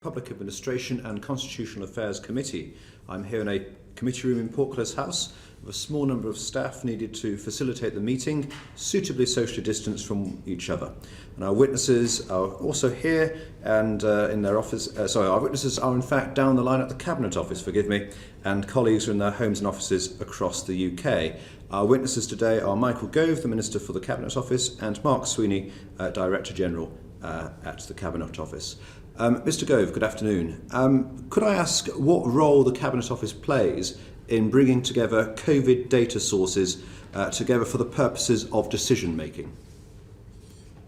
Public Administration and Constitutional Affairs Committee. I'm here in a committee room in Portcullis House with a small number of staff needed to facilitate the meeting, suitably socially distanced from each other. And our witnesses are also here and in their office. Our witnesses are in fact down the line at the Cabinet Office, forgive me, and colleagues are in their homes and offices across the UK. Our witnesses today are Michael Gove, the Minister for the Cabinet Office, and Mark Sweeney, Director General at the Cabinet Office. Mr Gove, good afternoon. Could I ask what role the Cabinet Office plays in bringing together COVID data sources together for the purposes of decision making?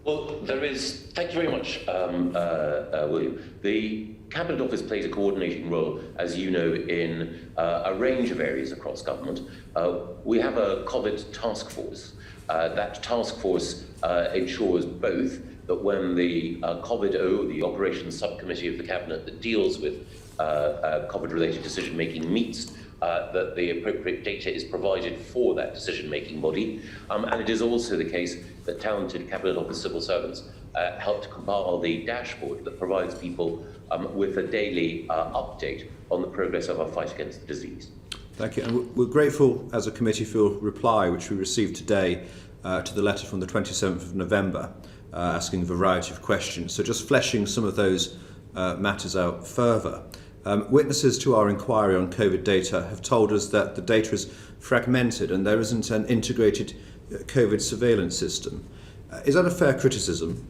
Well, thank you very much, William. The Cabinet Office plays a coordinating role, as you know, in a range of areas across government. We have a COVID task force. That task force ensures both that when the COVID-O, the Operations Subcommittee of the Cabinet that deals with COVID-related decision-making meets, that the appropriate data is provided for that decision-making body. And it is also the case that talented Cabinet Office civil servants help to compile the dashboard that provides people with a daily update on the progress of our fight against the disease. Thank you. And we're grateful as a committee for your reply, which we received today to the letter from the 27th of November, asking a variety of questions. So just fleshing some of those matters out further. Witnesses to our inquiry on COVID data have told us that the data is fragmented and there isn't an integrated COVID surveillance system. Is that a fair criticism?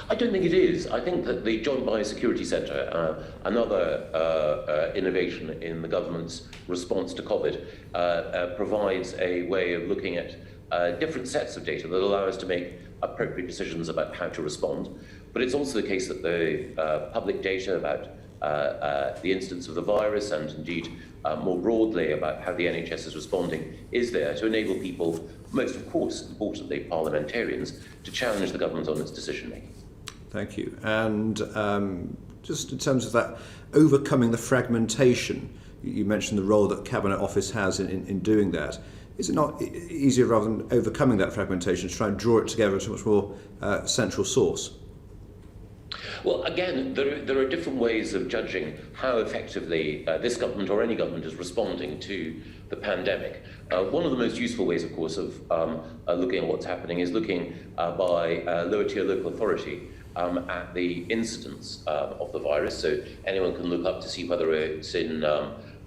I don't think it is. I think that the Joint Biosecurity Centre, another innovation in the government's response to COVID, provides a way of looking at different sets of data that allow us to make appropriate decisions about how to respond. But it's also the case that the public data about the instance of the virus and indeed more broadly about how the NHS is responding is there to enable people, most of course, importantly, parliamentarians, to challenge the government on its decision making. Thank you. And just in terms of that, overcoming the fragmentation, you mentioned the role that Cabinet Office has in doing that. Is it not easier, rather than overcoming that fragmentation, to try and draw it together into a much more central source? Well, again, there are different ways of judging how effectively this government or any government is responding to the pandemic. One of the most useful ways, of course, of looking at what's happening is looking by lower-tier local authority at the incidence of the virus. So anyone can look up to see whether it's in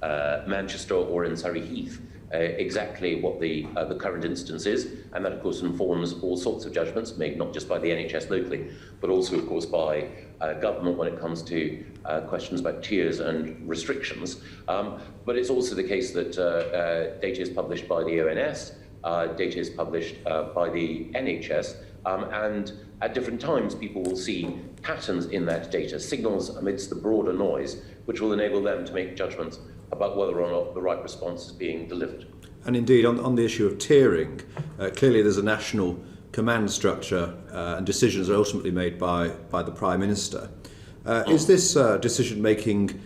Manchester or in Surrey Heath. Exactly what the current instance is, and that of course informs all sorts of judgments made not just by the NHS locally, but also of course by government when it comes to questions about tiers and restrictions. But it's also the case that data is published by the ONS, data is published by the NHS, and at different times people will see patterns in that data, signals amidst the broader noise, which will enable them to make judgments about whether or not the right response is being delivered. And indeed, on the issue of tiering, clearly there's a national command structure and decisions are ultimately made by the Prime Minister. Is this decision-making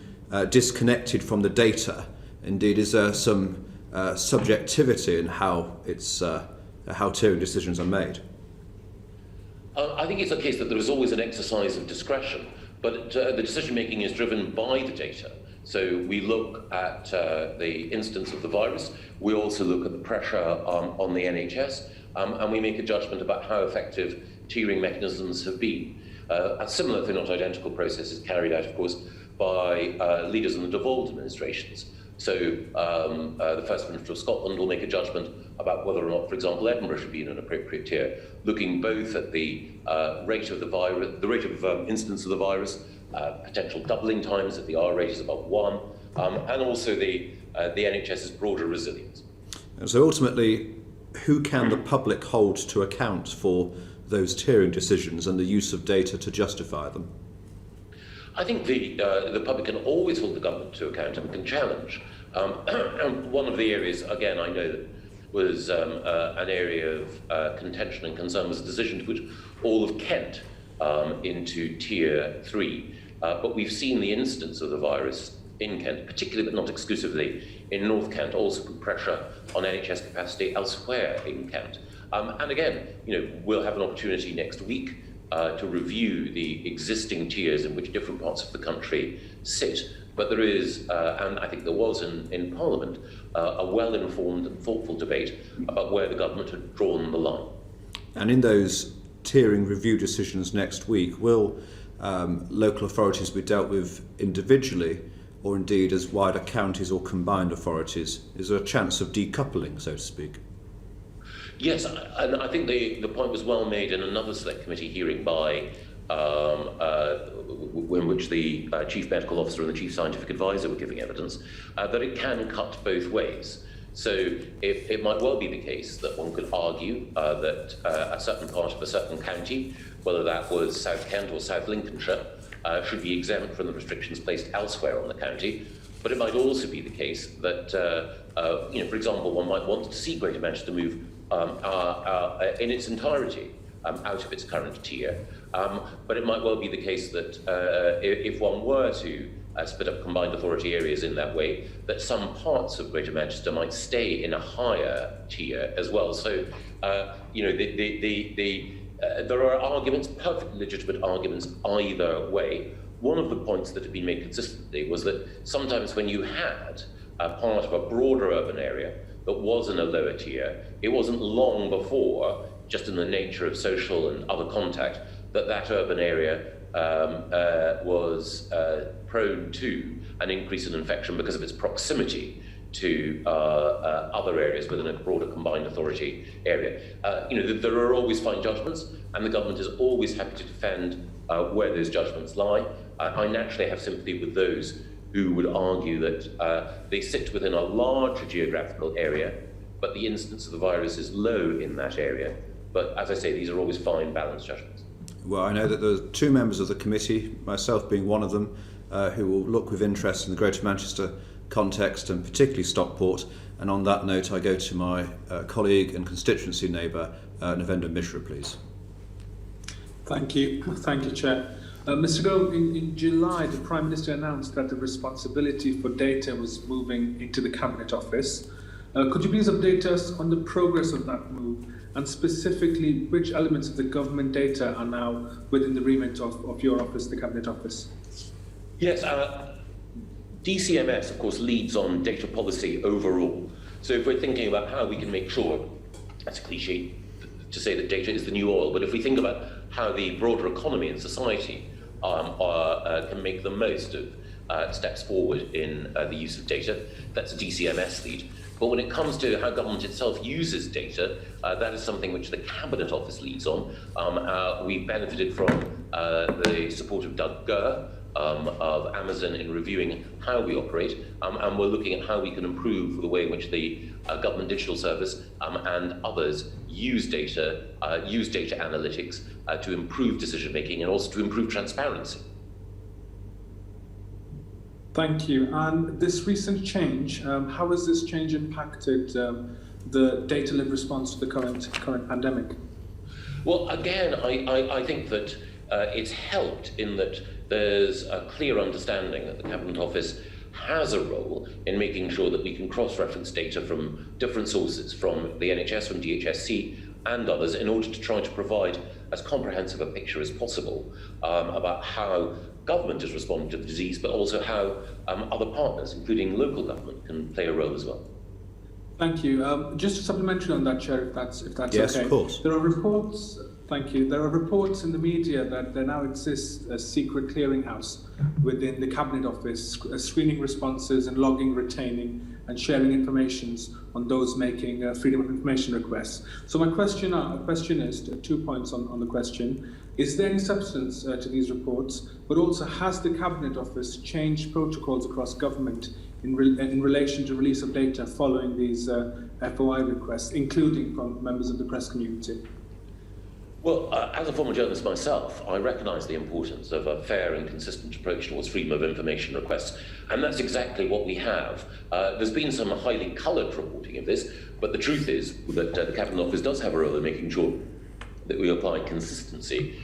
disconnected from the data? Indeed, is there some subjectivity in how tiering decisions are made? I think it's a case that there is always an exercise of discretion, but the decision-making is driven by the data. So we look at the instance of the virus, we also look at the pressure on the NHS, and we make a judgment about how effective tiering mechanisms have been. A similar, though not identical, process is carried out, of course, by leaders in the devolved administrations. So the First Minister of Scotland will make a judgment about whether or not, for example, Edinburgh should be in an appropriate tier, looking both at the rate of the virus, the rate of incidence of the virus, potential doubling times if the R rate is above 1, and also the NHS's broader resilience. And so ultimately, who can the public hold to account for those tiering decisions and the use of data to justify them? I think the public can always hold the government to account and can challenge. And one of the areas, again, I know that was an area of contention and concern was a decision to put all of Kent into Tier 3. But we've seen the instance of the virus in Kent, particularly but not exclusively in North Kent, also put pressure on NHS capacity elsewhere in Kent. And again, we'll have an opportunity next week to review the existing tiers in which different parts of the country sit. But there is, and I think there was in Parliament, a well-informed and thoughtful debate about where the government had drawn the line. And in those tiering review decisions next week, will local authorities be dealt with individually or indeed as wider counties or combined authorities? Is there a chance of decoupling, so to speak? Yes, and I think the point was well made in another select committee hearing by in which the Chief Medical Officer and the Chief Scientific Advisor were giving evidence, that it can cut both ways. So it might well be the case that one could argue that a certain part of a certain county, whether that was South Kent or South Lincolnshire, should be exempt from the restrictions placed elsewhere on the county. But it might also be the case that, for example, one might want to see Greater Manchester move in its entirety out of its current tier. But it might well be the case that if one were to split up combined authority areas in that way, that some parts of Greater Manchester might stay in a higher tier as well. So, there are arguments, perfectly legitimate arguments either way. One of the points that had been made consistently was that sometimes when you had a part of a broader urban area that was in a lower tier, it wasn't long before, just in the nature of social and other contact, that urban area was prone to an increase in infection because of its proximity to other areas within a broader combined authority area. There are always fine judgments, and the government is always happy to defend where those judgments lie. I naturally have sympathy with those who would argue that they sit within a larger geographical area, but the incidence of the virus is low in that area. But as I say, these are always fine, balanced judgments. Well, I know that there are two members of the committee, myself being one of them, who will look with interest in the Greater Manchester context and particularly Stockport. And on that note, I go to my colleague and constituency neighbour, Navenda Mishra, please. Thank you, Chair. Mr. Gove, in July, the Prime Minister announced that the responsibility for data was moving into the Cabinet Office. Could you please update us on the progress of that move, and specifically which elements of the government data are now within the remit of your office, the Cabinet Office? Yes, DCMS, of course, leads on data policy overall. So if we're thinking about how we can make sure, that's a cliche to say that data is the new oil, but if we think about how the broader economy and society can make the most of steps forward in the use of data, that's a DCMS lead. But when it comes to how government itself uses data, that is something which the Cabinet Office leads on. We've benefited from the support of Doug Gove, of Amazon in reviewing how we operate, and we're looking at how we can improve the way in which the Government Digital Service and others use data analytics to improve decision making and also to improve transparency. Thank you. And this recent change, how has this change impacted the data-led response to the current pandemic? Well, again, I think that it's helped in that there's a clear understanding that the Cabinet Office has a role in making sure that we can cross-reference data from different sources, from the NHS, from DHSC and others, in order to try to provide as comprehensive a picture as possible about how government is responding to the disease, but also how other partners, including local government, can play a role as well. Thank you. Just a supplementary on that, Chair, if that's yes, okay. Yes, of course. There are reports. Thank you. There are reports in the media that there now exists a secret clearinghouse within the Cabinet Office, screening responses and logging, retaining and sharing information on those making freedom of information requests. So my question is, 2 points on the question. Is there any substance to these reports? But also, has the Cabinet Office changed protocols across government in relation to release of data following these FOI requests, including from members of the press community? Well, as a former journalist myself, I recognise the importance of a fair and consistent approach towards freedom of information requests, and that's exactly what we have. There's been some highly coloured reporting of this, but the truth is that the Cabinet Office does have a role in making sure that we apply consistency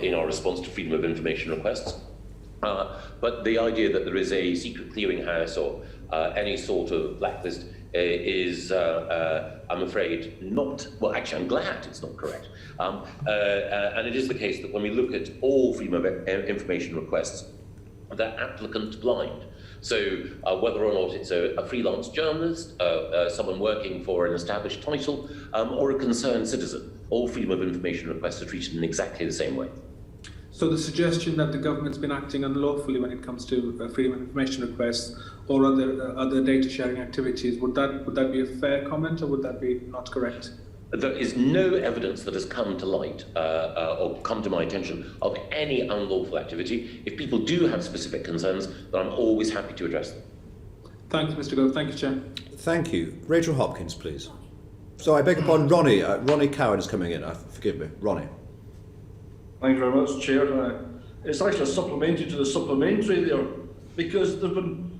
in our response to freedom of information requests. But the idea that there is a secret clearinghouse or any sort of blacklist is, I'm afraid, not, well, actually, I'm glad it's not correct. And it is the case that when we look at all freedom of information requests, they're applicant blind. So whether or not it's a freelance journalist, someone working for an established title, or a concerned citizen, all freedom of information requests are treated in exactly the same way. So the suggestion that the government's been acting unlawfully when it comes to freedom of information requests or other data sharing activities, would that be a fair comment, or would that be not correct? There is no evidence that has come to light or come to my attention of any unlawful activity. If people do have specific concerns, then I'm always happy to address them. Thank you, Mr. Gove. Thank you, Chair. Thank you. Rachel Hopkins, please. So I beg your pardon, Ronnie. Ronnie Cowan is coming in. Forgive me, Ronnie. Thank you very much, Chair. It's actually a supplementary to the supplementary there, because there's been,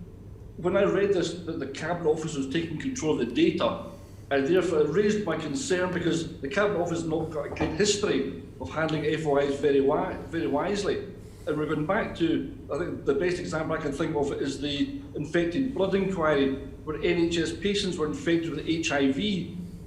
when I read this, that the Cabinet Office was taking control of the data, and therefore it raised my concern, because the Cabinet Office has not got a great history of handling FOIs very wisely. And we're going back to, I think the best example I can think of is the infected blood inquiry, where NHS patients were infected with HIV.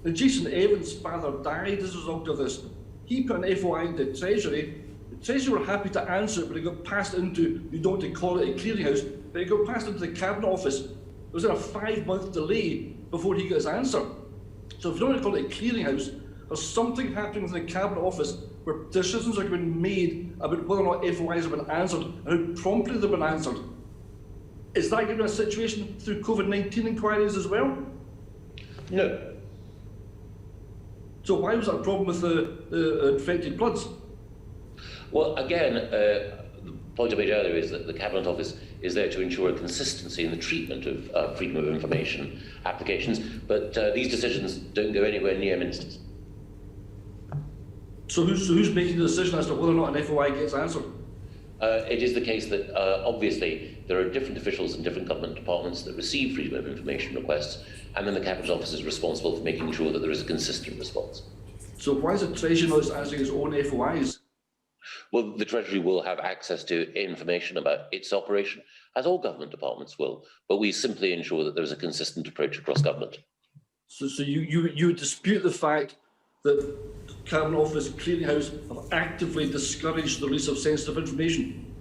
And Jason Evans' father died as a result of this. He put an FOI into the Treasury. The Treasury were happy to answer it, but it got passed into, you don't want to call it a clearinghouse, but it got passed into the Cabinet Office. There was a 5-month delay before he got his answer. So if you don't want to call it a clearinghouse, there's something happening within the Cabinet Office where decisions are being made about whether or not FOIs have been answered and how promptly they've been answered. Is that given a situation through COVID-19 inquiries as well? No. So why was that a problem with the infected bloods? Well, again, the point I made earlier is that the Cabinet Office is there to ensure a consistency in the treatment of freedom of information applications, but these decisions don't go anywhere near ministers. So who's making the decision as to whether or not an FOI gets answered? It is the case that obviously there are different officials in different government departments that receive freedom of information requests, and then the Cabinet Office is responsible for making sure that there is a consistent response. So why is the Treasury not answering its own FOIs? Well, the Treasury will have access to information about its operation, as all government departments will, but we simply ensure that there is a consistent approach across government. So you dispute the fact that Cabinet Office and Clearinghouse have actively discouraged the release of sensitive information?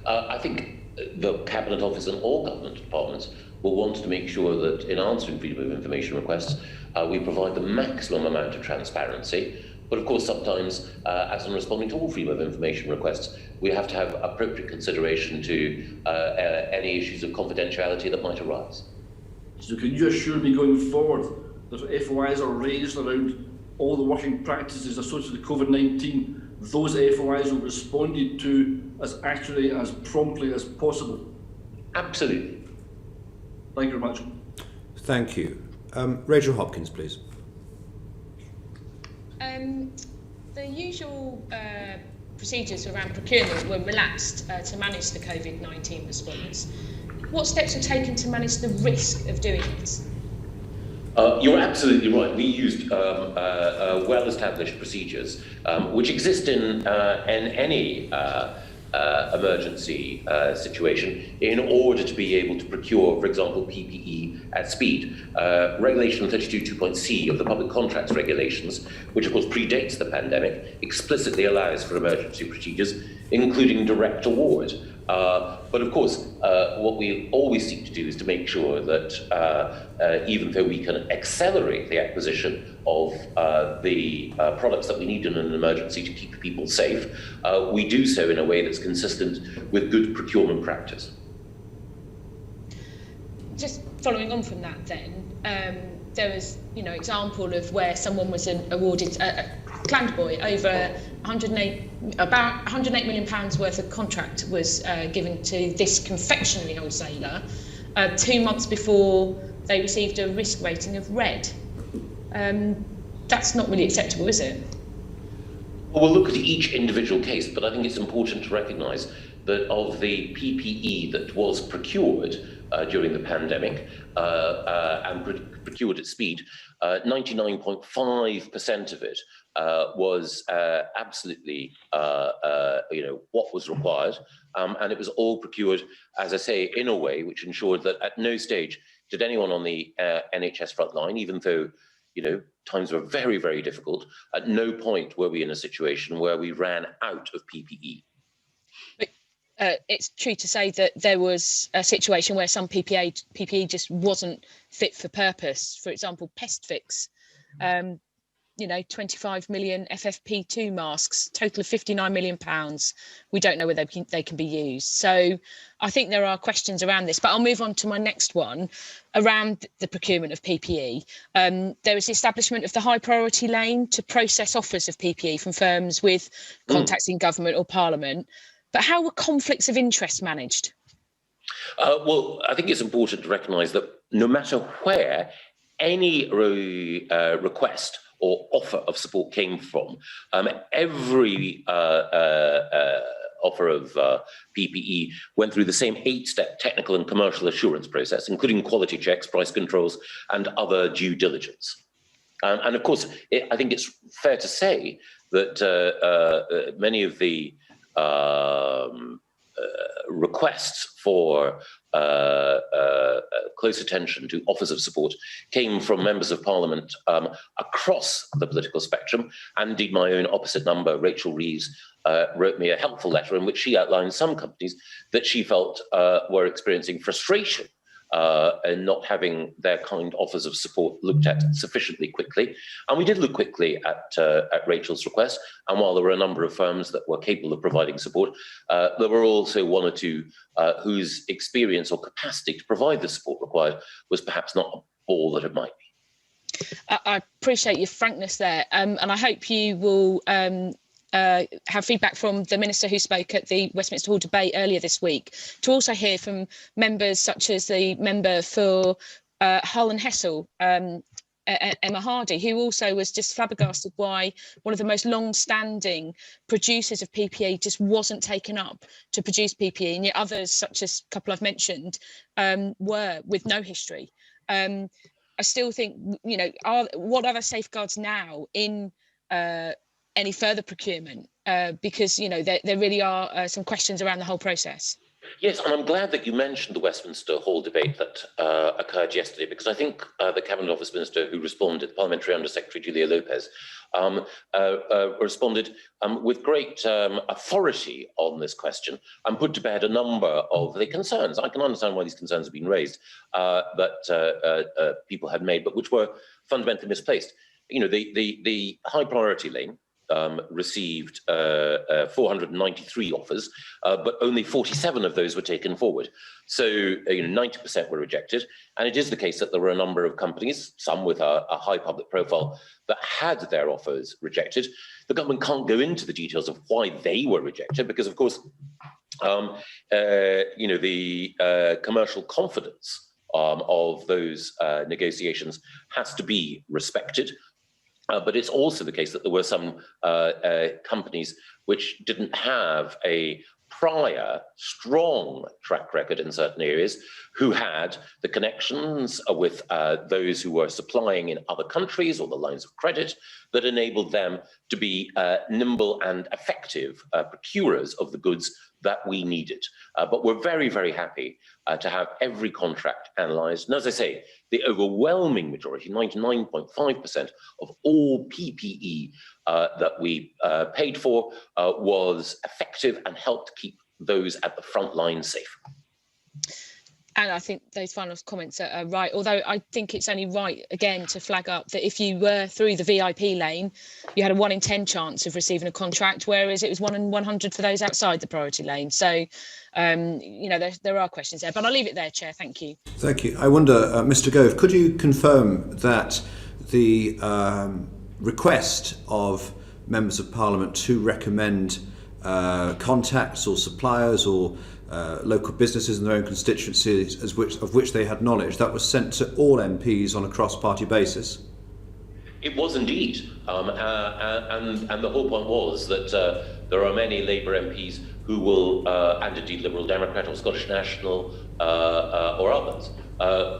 I think the Cabinet Office and all government departments will want to make sure that in answering freedom of information requests, we provide the maximum amount of transparency. But of course, sometimes, as in responding to all freedom of information requests, we have to have appropriate consideration to any issues of confidentiality that might arise. So can you assure me going forward that if FOIs are raised around all the working practices associated with COVID-19, those FOIs will be responded to as accurately and as promptly as possible? Absolutely. Thank you very much. Thank you. Rachel Hopkins, please. The usual procedures around procurement were relaxed to manage the COVID-19 response. What steps were taken to manage the risk of doing this? You're absolutely right. We used well-established procedures, which exist in any emergency situation, in order to be able to procure, for example, PPE at speed. Regulation 32.2.c of the Public Contracts Regulations, which of course predates the pandemic, explicitly allows for emergency procedures, including direct award. But of course, what we always seek to do is to make sure that even though we can accelerate the acquisition of the products that we need in an emergency to keep people safe, we do so in a way that's consistent with good procurement practice. Just following on from that then, there was, example of where someone was awarded Clandboy over about £108 million worth of contract was given to this confectionery wholesaler 2 months before they received a risk rating of red. That's not really acceptable, is it? Well, we'll look at each individual case, but I think it's important to recognise that of the PPE that was procured during the pandemic and procured at speed, 99.5% of it was absolutely, what was required, and it was all procured, as I say, in a way which ensured that at no stage did anyone on the NHS front line, even though, times were very, very difficult. At no point were we in a situation where we ran out of PPE. It's true to say that there was a situation where some PPE just wasn't fit for purpose. For example, pest fix, 25 million FFP2 masks, total of £59 million. We don't know whether they can be used. So I think there are questions around this, but I'll move on to my next one around the procurement of PPE. There was the establishment of the high priority lane to process offers of PPE from firms with contacts in government or parliament. But how were conflicts of interest managed? Well, I think it's important to recognise that no matter where any request or offer of support came from, every offer of PPE went through the same 8-step technical and commercial assurance process, including quality checks, price controls, and other due diligence. And of course, I think it's fair to say that many of the requests for close attention to offers of support came from members of parliament across the political spectrum. And indeed, my own opposite number, Rachel Reeves, wrote me a helpful letter in which she outlined some companies that she felt were experiencing frustration and not having their kind offers of support looked at sufficiently quickly. And we did look quickly at Rachel's request. And while there were a number of firms that were capable of providing support, there were also one or two whose experience or capacity to provide the support required was perhaps not all that it might be. I appreciate your frankness there. And I hope you will have feedback from the minister who spoke at the Westminster Hall debate earlier this week, to also hear from members such as the member for Hull and Hessel, Emma Hardy, who also was just flabbergasted why one of the most long-standing producers of PPE just wasn't taken up to produce PPE, and yet others, such as a couple I've mentioned, were with no history. I still think, what are the safeguards now in any further procurement, because there really are some questions around the whole process. Yes, and I'm glad that you mentioned the Westminster Hall debate that occurred yesterday, because I think the Cabinet Office Minister who responded, Parliamentary Under Secretary Julia Lopez, responded with great authority on this question and put to bed a number of the concerns. I can understand why these concerns have been raised, that people had made, but which were fundamentally misplaced. The high priority lane received 493 offers, but only 47 of those were taken forward. So 90% were rejected. And it is the case that there were a number of companies, some with a high public profile, that had their offers rejected. The government can't go into the details of why they were rejected, because of course, the commercial confidence of those negotiations has to be respected. But it's also the case that there were some companies which didn't have a prior strong track record in certain areas, who had the connections with those who were supplying in other countries or the lines of credit that enabled them to be nimble and effective procurers of the goods that we needed. But we're very, very happy to have every contract analysed. And as I say, the overwhelming majority, 99.5% of all PPE that we paid for was effective and helped keep those at the front line safe. And I think those final comments are right, although I think it's only right, again, to flag up that if you were through the VIP lane, you had a 1 in 10 chance of receiving a contract, whereas it was 1 in 100 for those outside the priority lane. So, there are questions there, but I'll leave it there, Chair. Thank you. Thank you. I wonder, Mr. Gove, could you confirm that the request of members of Parliament to recommend contacts or suppliers or local businesses in their own constituencies of which they had knowledge, that was sent to all MPs on a cross-party basis? It was indeed, and the whole point was that there are many Labour MPs who will, and indeed Liberal Democrat or Scottish National or others,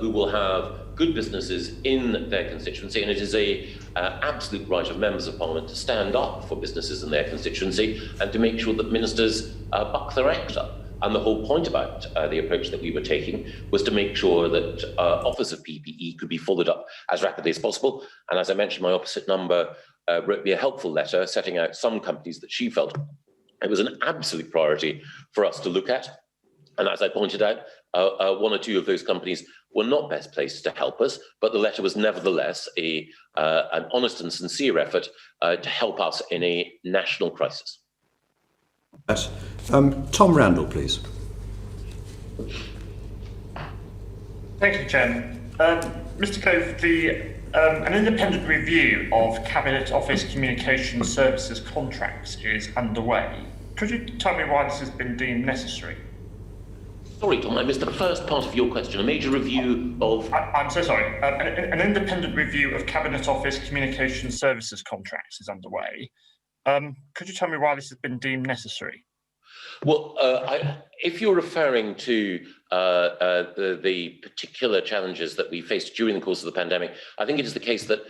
who will have good businesses in their constituency, and it is a absolute right of members of Parliament to stand up for businesses in their constituency and to make sure that ministers buck their act up. And the whole point about the approach that we were taking was to make sure that offers of PPE could be followed up as rapidly as possible. And as I mentioned, my opposite number wrote me a helpful letter setting out some companies that she felt it was an absolute priority for us to look at. And as I pointed out, one or two of those companies were not best placed to help us, but the letter was nevertheless an honest and sincere effort to help us in a national crisis. Tom Randall, please. Thank you, Chairman. Mr. Gove, an independent review of Cabinet Office Communication Services contracts is underway. Could you tell me why this has been deemed necessary? Sorry, Tom, I missed the first part of your question. A major review of... I'm so sorry. An independent review of Cabinet Office Communication Services contracts is underway. Could you tell me why this has been deemed necessary? Well, if you're referring to the particular challenges that we faced during the course of the pandemic, I think it is the case that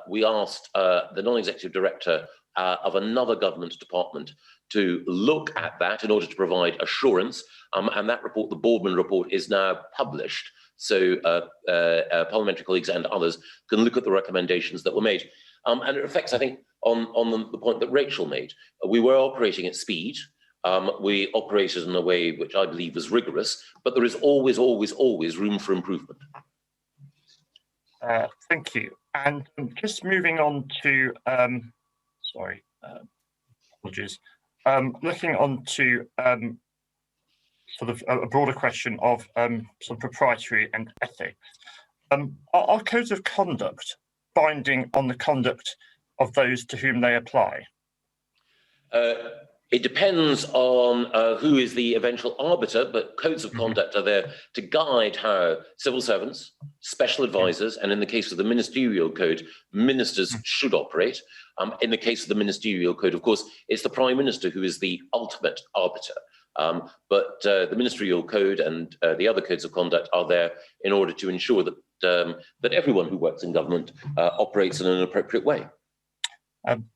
we asked the non-executive director of another government department to look at that in order to provide assurance. And that report, the Boardman report, is now published. So parliamentary colleagues and others can look at the recommendations that were made. And it reflects, I think, on the point that Rachel made. We were operating at speed. We operated in a way which I believe was rigorous, but there is always, always, always room for improvement. Thank you. And just moving on to, apologies. Looking on to sort of a broader question of sort of proprietary and ethics. Are codes of conduct binding on the conduct of those to whom they apply? It depends on who is the eventual arbiter, but codes of conduct are there to guide how civil servants, special advisors, and in the case of the Ministerial Code, ministers should operate. In the case of the Ministerial Code, of course, it's the Prime Minister who is the ultimate arbiter. But the Ministerial Code and the other codes of conduct are there in order to ensure that that everyone who works in government operates in an appropriate way.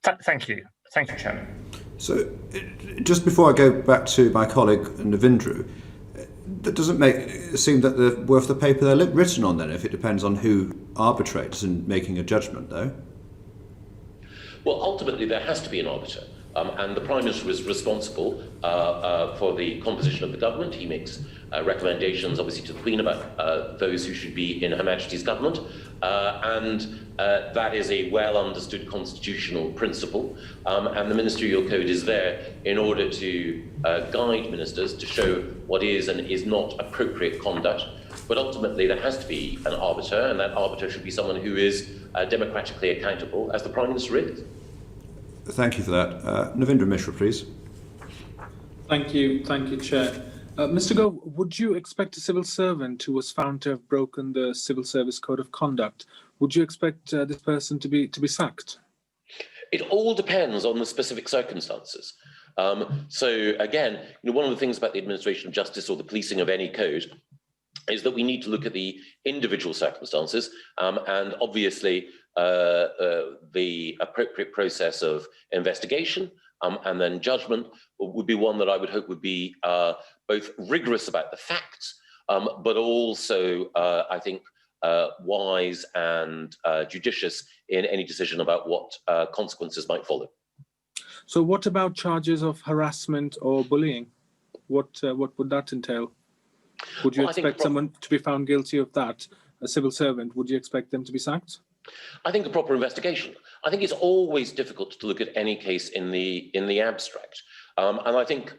Thank you. Thank you, Chairman. So, just before I go back to my colleague Navindra, that doesn't seem that they're worth the paper they're written on then, if it depends on who arbitrates in making a judgment, though? Well, ultimately, there has to be an arbiter. And the Prime Minister is responsible for the composition of the government. He makes recommendations, obviously, to the Queen about those who should be in Her Majesty's government. And that is a well-understood constitutional principle. And the Ministerial Code is there in order to guide ministers to show what is and is not appropriate conduct. But ultimately, there has to be an arbiter, and that arbiter should be someone who is democratically accountable, as the Prime Minister is. Thank you for that. Navindra Mishra, please. Thank you, Chair. Mr. Gove, would you expect a civil servant who was found to have broken the Civil Service Code of Conduct, would you expect this person to be sacked? It all depends on the specific circumstances. So again, one of the things about the administration of justice or the policing of any code is that we need to look at the individual circumstances, and obviously the appropriate process of investigation and then judgment would be one that I would hope would be both rigorous about the facts, but also, I think, wise and judicious in any decision about what consequences might follow. So what about charges of harassment or bullying? What would that entail? Would you expect someone to be found guilty of that, a civil servant? Would you expect them to be sacked? I think a proper investigation. I think it's always difficult to look at any case in the abstract, and I think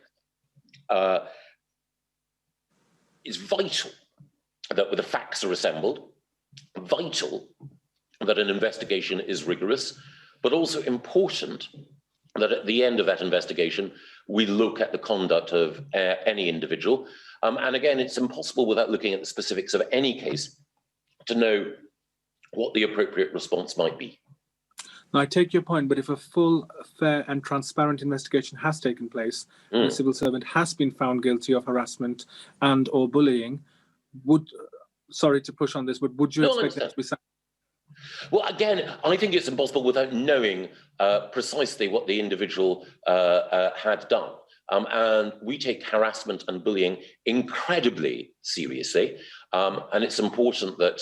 it's vital that the facts are assembled, vital that an investigation is rigorous, but also important that at the end of that investigation we look at the conduct of any individual. And again, it's impossible without looking at the specifics of any case to know what the appropriate response might be. Now, I take your point, but if a full, fair and transparent investigation has taken place, and a civil servant has been found guilty of harassment and or bullying, sorry to push on this, but would you expect that to be sacked? Well, again, I think it's impossible without knowing precisely what the individual had done. And we take harassment and bullying incredibly seriously. And it's important that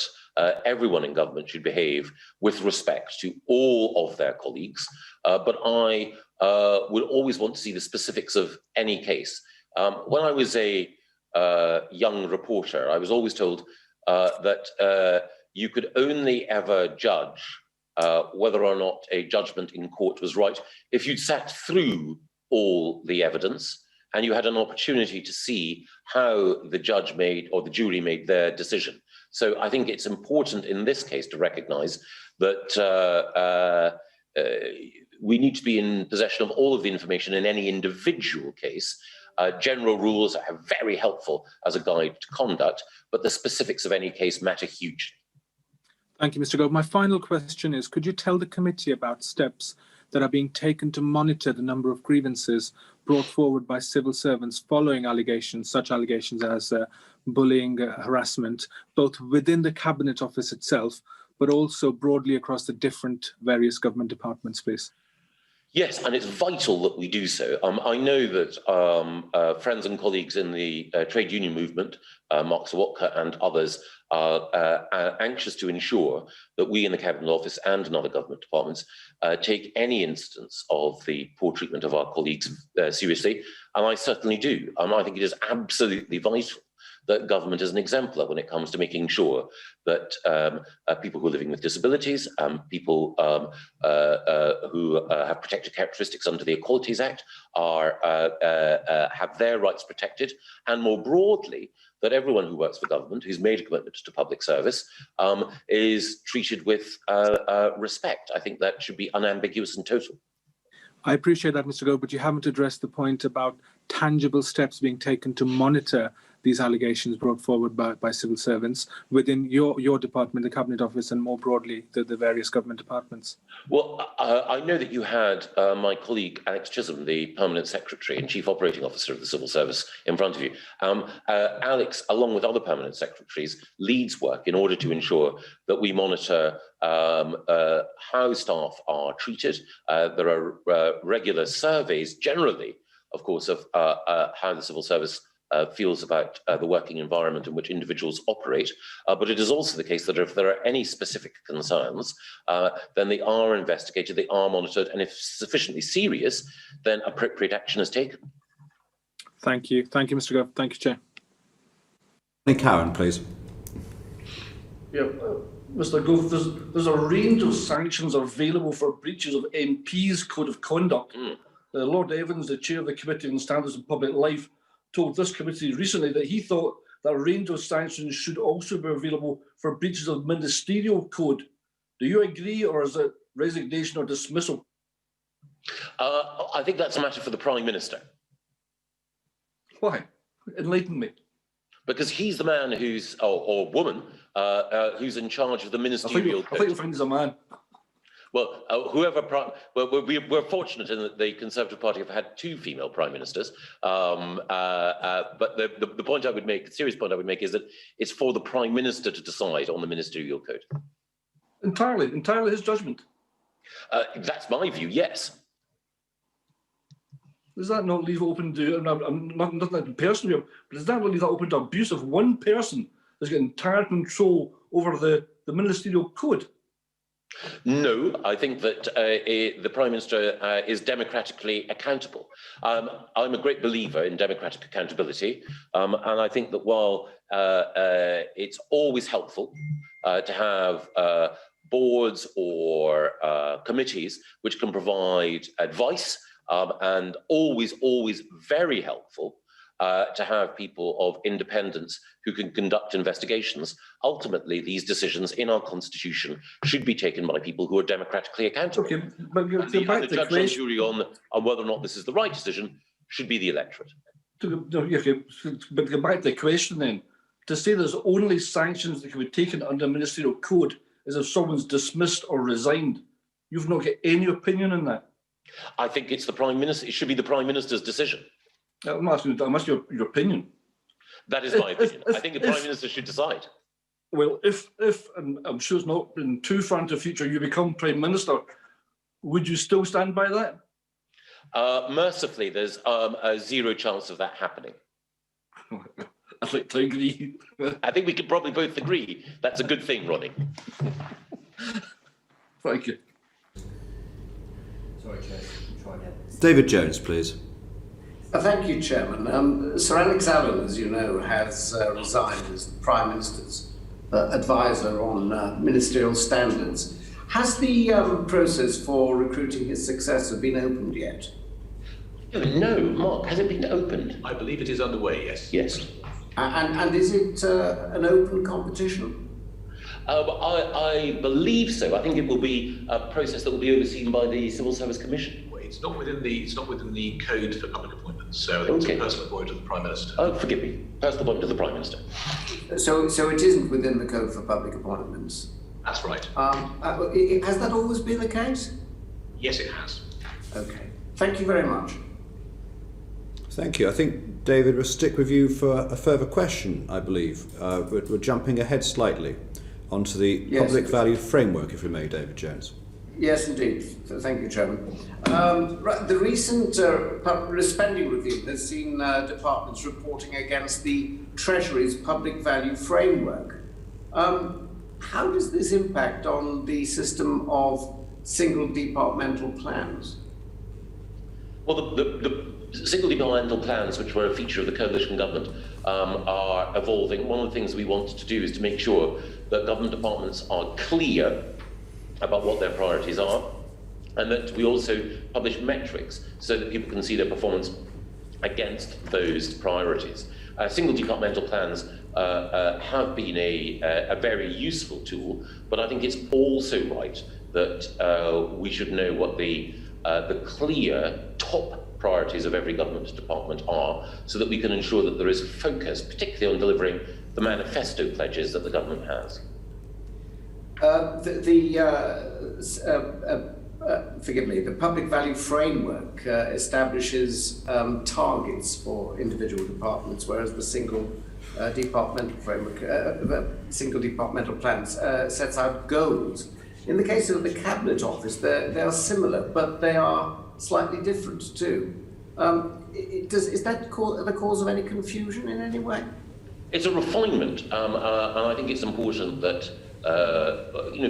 everyone in government should behave with respect to all of their colleagues. But I would always want to see the specifics of any case. When I was a young reporter, I was always told that you could only ever judge whether or not a judgment in court was right if you'd sat through all the evidence and you had an opportunity to see how the judge made or the jury made their decision. So I think it's important in this case to recognise that we need to be in possession of all of the information in any individual case. General rules are very helpful as a guide to conduct, but the specifics of any case matter hugely. Thank you, Mr. Gove. My final question is, could you tell the committee about steps that are being taken to monitor the number of grievances brought forward by civil servants following allegations, such allegations as bullying, harassment, both within the Cabinet Office itself, but also broadly across the different various government departments, please? Yes, and it's vital that we do so. I know that friends and colleagues in the trade union movement, Mark Sawatka and others, are anxious to ensure that we in the Cabinet Office and in other government departments take any instance of the poor treatment of our colleagues seriously, and I certainly do. I think it is absolutely vital that government is an exemplar when it comes to making sure that people who are living with disabilities, people who have protected characteristics under the Equalities Act have their rights protected, and more broadly, that everyone who works for government, who's made a commitment to public service, is treated with respect. I think that should be unambiguous and total. I appreciate that, Mr. Gove, but you haven't addressed the point about tangible steps being taken to monitor these allegations brought forward by civil servants within your department, the Cabinet Office, and more broadly, the various government departments. Well, I know that you had my colleague Alex Chisholm, the Permanent Secretary and Chief Operating Officer of the Civil Service, in front of you. Alex, along with other Permanent Secretaries, leads work in order to ensure that we monitor how staff are treated. There are regular surveys, generally, of course, of how the civil service feels about the working environment in which individuals operate. But it is also the case that if there are any specific concerns, then they are investigated, they are monitored, and if sufficiently serious, then appropriate action is taken. Thank you. Thank you, Mr. Gove. Thank you, Chair. Karen, please. Yeah, Mr. Gove, there's a range of sanctions available for breaches of MP's code of conduct. Lord Evans, the chair of the Committee on Standards in Public Life, told this committee recently that he thought that a range of sanctions should also be available for breaches of ministerial code. Do you agree, or is it resignation or dismissal? I think that's a matter for the Prime Minister. Why? Enlighten me. Because he's the man who's, or woman, who's in charge of the ministerial code. I think you'll find he's a man. Well, we're fortunate in that the Conservative Party have had 2 female prime ministers. But the point I would make, the serious point I would make, is that it's for the Prime Minister to decide on the ministerial code. Entirely his judgment. That's my view, yes. Does that not leave it open to, I'm nothing personal here, but does that not leave that open to abuse of one person that's got entire control over the ministerial code? No, I think that the Prime Minister is democratically accountable. I'm a great believer in democratic accountability, and I think that while it's always helpful to have boards or committees which can provide advice, and always very helpful to have people of independence who can conduct investigations. Ultimately, these decisions in our constitution should be taken by people who are democratically accountable. Okay, but the judge and jury on whether or not this is the right decision should be the electorate. Okay, but go back to the question then. To say there's only sanctions that can be taken under ministerial code is if someone's dismissed or resigned. You've not got any opinion on that? I think it's the Prime Minister. It should be the Prime Minister's decision. I'm asking your opinion. That is my opinion. I think the Prime Minister should decide. Well, if and I'm sure it's not in too far into the future, you become Prime Minister, would you still stand by that? Mercifully, there's a zero chance of that happening. I'd like to agree. I think we could probably both agree that's a good thing, Ronnie. Thank you. Sorry, Chair. Try again. David Jones, please. Thank you, Chairman. Sir Alex Allen, as you know, has resigned as the Prime Minister's advisor on ministerial standards. Has the process for recruiting his successor been opened yet? No, Mark, has it been opened? I believe it is underway, yes. Yes. And is it an open competition? I believe so. I think it will be a process that will be overseen by the Civil Service Commission. Well, it's not within the code for public appointments, so I think it's a personal appointment of the Prime Minister. Oh, forgive me. Personal appointment of the Prime Minister. So it isn't within the Code for Public Appointments? That's right. Has that always been the case? Yes, it has. Okay. Thank you very much. Thank you. I think, David, we'll stick with you for a further question, I believe. We're jumping ahead slightly onto the public value framework, if we may, David Jones. Yes, indeed. Thank you, Chairman. The recent spending review has seen departments reporting against the Treasury's public value framework. How does this impact on the system of single departmental plans? Well, the single departmental plans, which were a feature of the coalition government, are evolving. One of the things we want to do is to make sure that government departments are clear about what their priorities are, and that we also publish metrics so that people can see their performance against those priorities. Single departmental plans have been a very useful tool, but I think it's also right that we should know what the clear top priorities of every government department are, so that we can ensure that there is focus, particularly on delivering the manifesto pledges that the government has. Forgive me, the public value framework establishes targets for individual departments, whereas the single departmental framework, single departmental plans sets out goals. In the case of the Cabinet Office, they are similar, but they are slightly different too. Is that the cause of any confusion in any way? It's a refinement, and I think it's important that,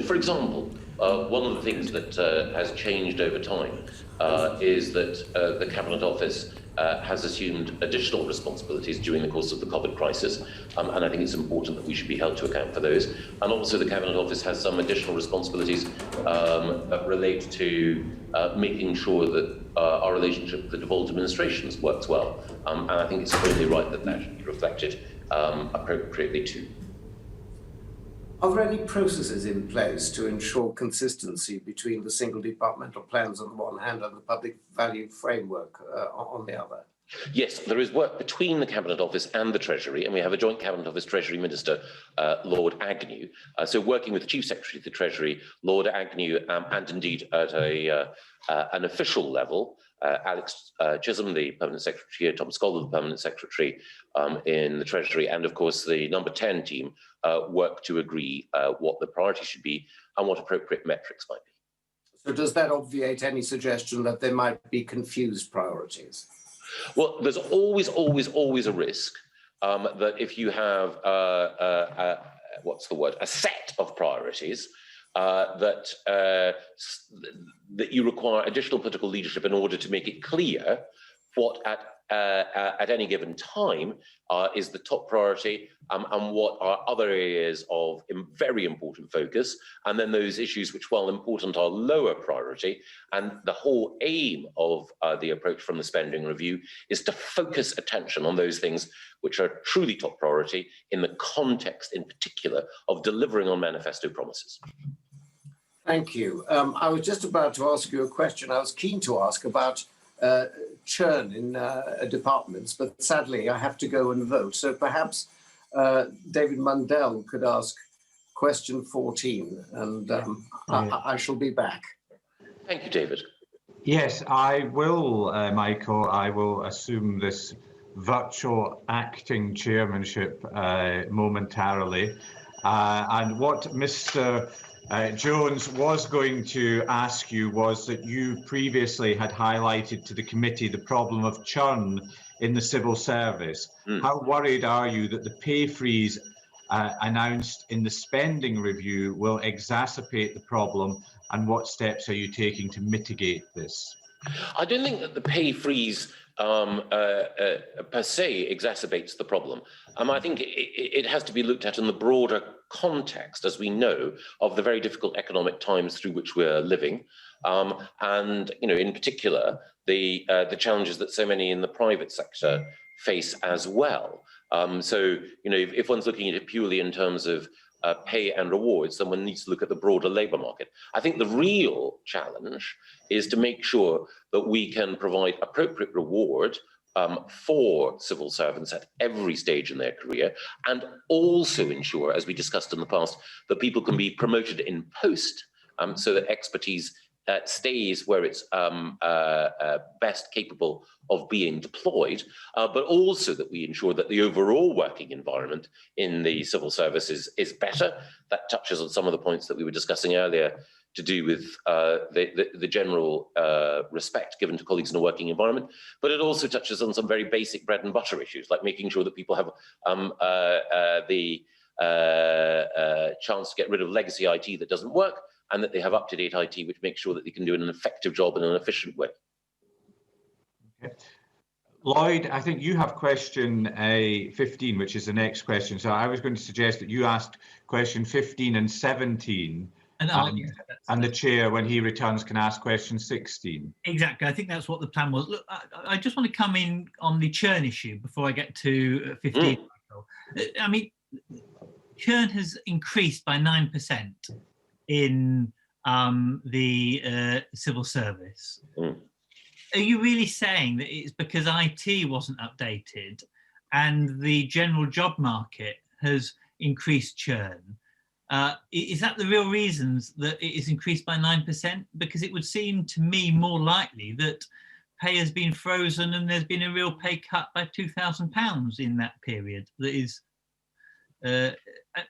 for example, one of the things that has changed over time is that the Cabinet Office has assumed additional responsibilities during the course of the COVID crisis, and I think it's important that we should be held to account for those. And also the Cabinet Office has some additional responsibilities that relate to making sure that our relationship with the devolved administrations works well, and I think it's only right that that should be reflected appropriately too. Are there any processes in place to ensure consistency between the single departmental plans on the one hand and the public value framework on the other? Yes, there is work between the Cabinet Office and the Treasury, and we have a joint Cabinet Office Treasury Minister, Lord Agnew. So working with the Chief Secretary of the Treasury, Lord Agnew, and indeed at an official level, Alex Chisholm, the Permanent Secretary, Tom Scholar, the Permanent Secretary in the Treasury, and of course the number 10 team work to agree what the priority should be and what appropriate metrics might be. So does that obviate any suggestion that there might be confused priorities? Well, there's always a risk that if you have a set of priorities, that you require additional political leadership in order to make it clear what at any given time is the top priority and what are other areas of very important focus, and then those issues which, while important, are lower priority. And the whole aim of the approach from the spending review is to focus attention on those things which are truly top priority in the context, in particular, of delivering on manifesto promises. Thank you. I was just about to ask you a question I was keen to ask about churn in departments, but sadly I have to go and vote. So perhaps David Mundell could ask question 14, and I shall be back. Thank you, David. Yes, I will, Michael. I will assume this virtual acting chairmanship momentarily. And what Mr. Jones was going to ask you was that you previously had highlighted to the committee the problem of churn in the civil service. How worried are you that the pay freeze announced in the spending review will exacerbate the problem, and what steps are you taking to mitigate this? I don't think that the pay freeze per se exacerbates the problem. I think it has to be looked at in the broader context, as we know, of the very difficult economic times through which we're living, and in particular the challenges that so many in the private sector face as well. So if one's looking at it purely in terms of pay and rewards, then one needs to look at the broader labour market. I think the real challenge is to make sure that we can provide appropriate reward for civil servants at every stage in their career, and also ensure, as we discussed in the past, that people can be promoted in post so that expertise stays where it's best capable of being deployed, but also that we ensure that the overall working environment in the civil service is better. That touches on some of the points that we were discussing earlier to do with the general respect given to colleagues in a working environment, but it also touches on some very basic bread and butter issues, like making sure that people have the chance to get rid of legacy IT that doesn't work, and that they have up-to-date IT, which makes sure that they can do an effective job in an efficient way. Okay. Lloyd, I think you have question 15, which is the next question. So I was going to suggest that you asked question 15 and 17, and the chair, when he returns, can ask question 16. Exactly. I think that's what the plan was. Look, I just want to come in on the churn issue before I get to 15. I mean, churn has increased by 9%. In the civil service. Are you really saying that it's because IT wasn't updated and the general job market has increased churn? Is that the real reasons that it is increased by 9%? Because it would seem to me more likely that pay has been frozen and there's been a real pay cut by £2,000 in that period. That is.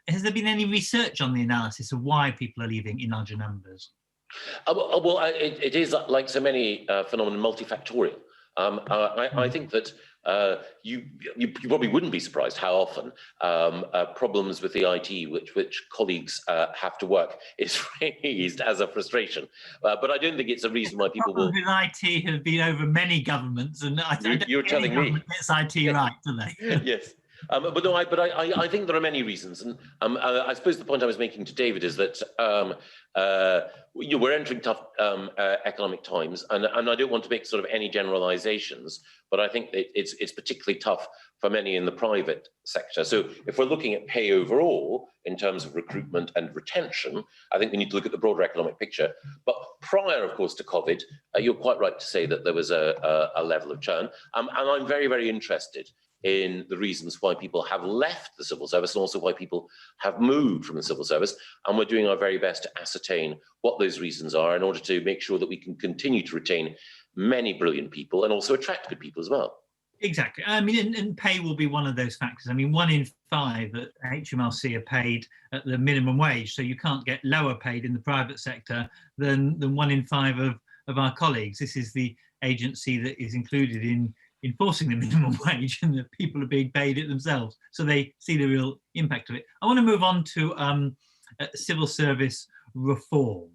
Has there been any research on the analysis of why people are leaving in larger numbers? Well, it is, like so many phenomena, multifactorial. I think that you probably wouldn't be surprised how often problems with the IT, which colleagues have to work, is raised as a frustration. But I don't think it's a reason why people will. With IT have been over many governments, and you're telling me gets IT right, do they? Yes. But no, I think there are many reasons, and I suppose the point I was making to David is that we're entering tough economic times, and I don't want to make sort of any generalizations, but I think it's particularly tough for many in the private sector. So if we're looking at pay overall in terms of recruitment and retention, I think we need to look at the broader economic picture. But prior, of course, to COVID, you're quite right to say that there was a level of churn, and I'm very, very interested in the reasons why people have left the civil service and also why people have moved from the civil service. And we're doing our very best to ascertain what those reasons are in order to make sure that we can continue to retain many brilliant people and also attract good people as well. Exactly. I mean, and pay will be one of those factors. I mean, 1 in 5 at HMRC are paid at the minimum wage, so you can't get lower paid in the private sector than 1 in 5 of our colleagues. This is the agency that is included in enforcing the minimum wage, and the people are being paid it themselves, so they see the real impact of it. I want to move on to civil service reform.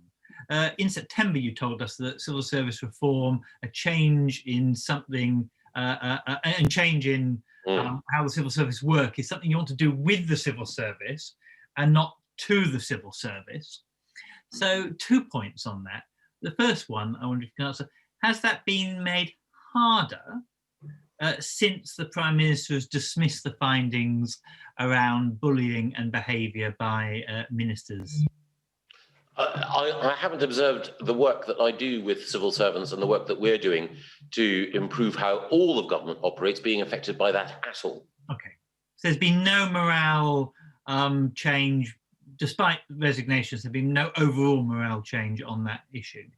In September, you told us that civil service reform, a change in something, and change in how the civil service work is something you want to do with the civil service and not to the civil service. So 2 points on that. The first one, I wonder if you can answer, has that been made harder since the Prime Minister has dismissed the findings around bullying and behaviour by ministers? I haven't observed the work that I do with civil servants and the work that we're doing to improve how all of government operates being affected by that at all. Okay. So there's been no morale change, despite resignations, there's been no overall morale change on that issue?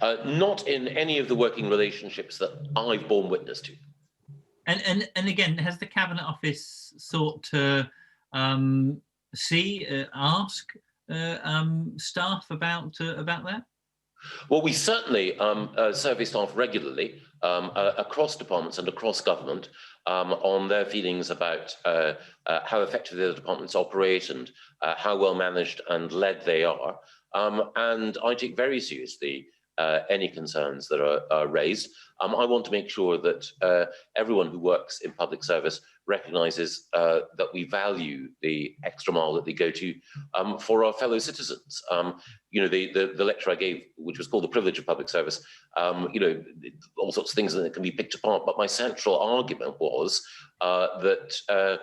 Not in any of the working relationships that I've borne witness to. And again, has the Cabinet Office sought to ask staff about that? Well, we certainly survey staff regularly across departments and across government on their feelings about how effectively the departments operate and how well managed and led they are. And I take very seriously any concerns that are raised. I want to make sure that everyone who works in public service recognises that we value the extra mile that they go to for our fellow citizens. You know, the lecture I gave, which was called The Privilege of Public Service, you know, all sorts of things that can be picked apart, but my central argument was that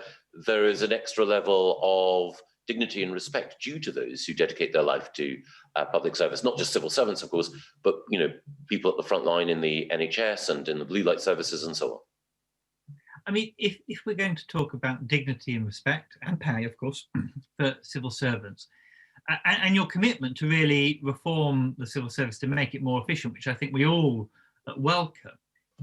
there is an extra level of dignity and respect due to those who dedicate their life to public service, not just civil servants, of course, but, you know, people at the front line in the NHS and in the blue light services and so on. I mean, if we're going to talk about dignity and respect and pay, of course, for civil servants, and your commitment to really reform the civil service to make it more efficient, which I think we all welcome,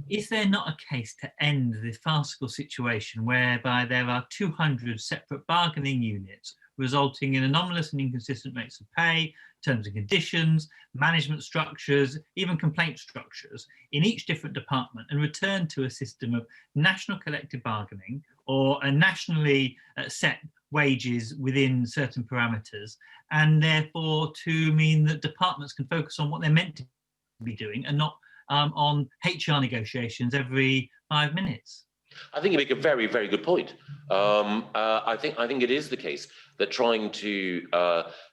is there not a case to end the farcical situation whereby there are 200 separate bargaining units resulting in anomalous and inconsistent rates of pay, terms and conditions, management structures, even complaint structures in each different department, and return to a system of national collective bargaining or a nationally set wages within certain parameters, and therefore to mean that departments can focus on what they're meant to be doing and not on HR negotiations every 5 minutes? I think you make a very, very good point. I think it is the case that trying to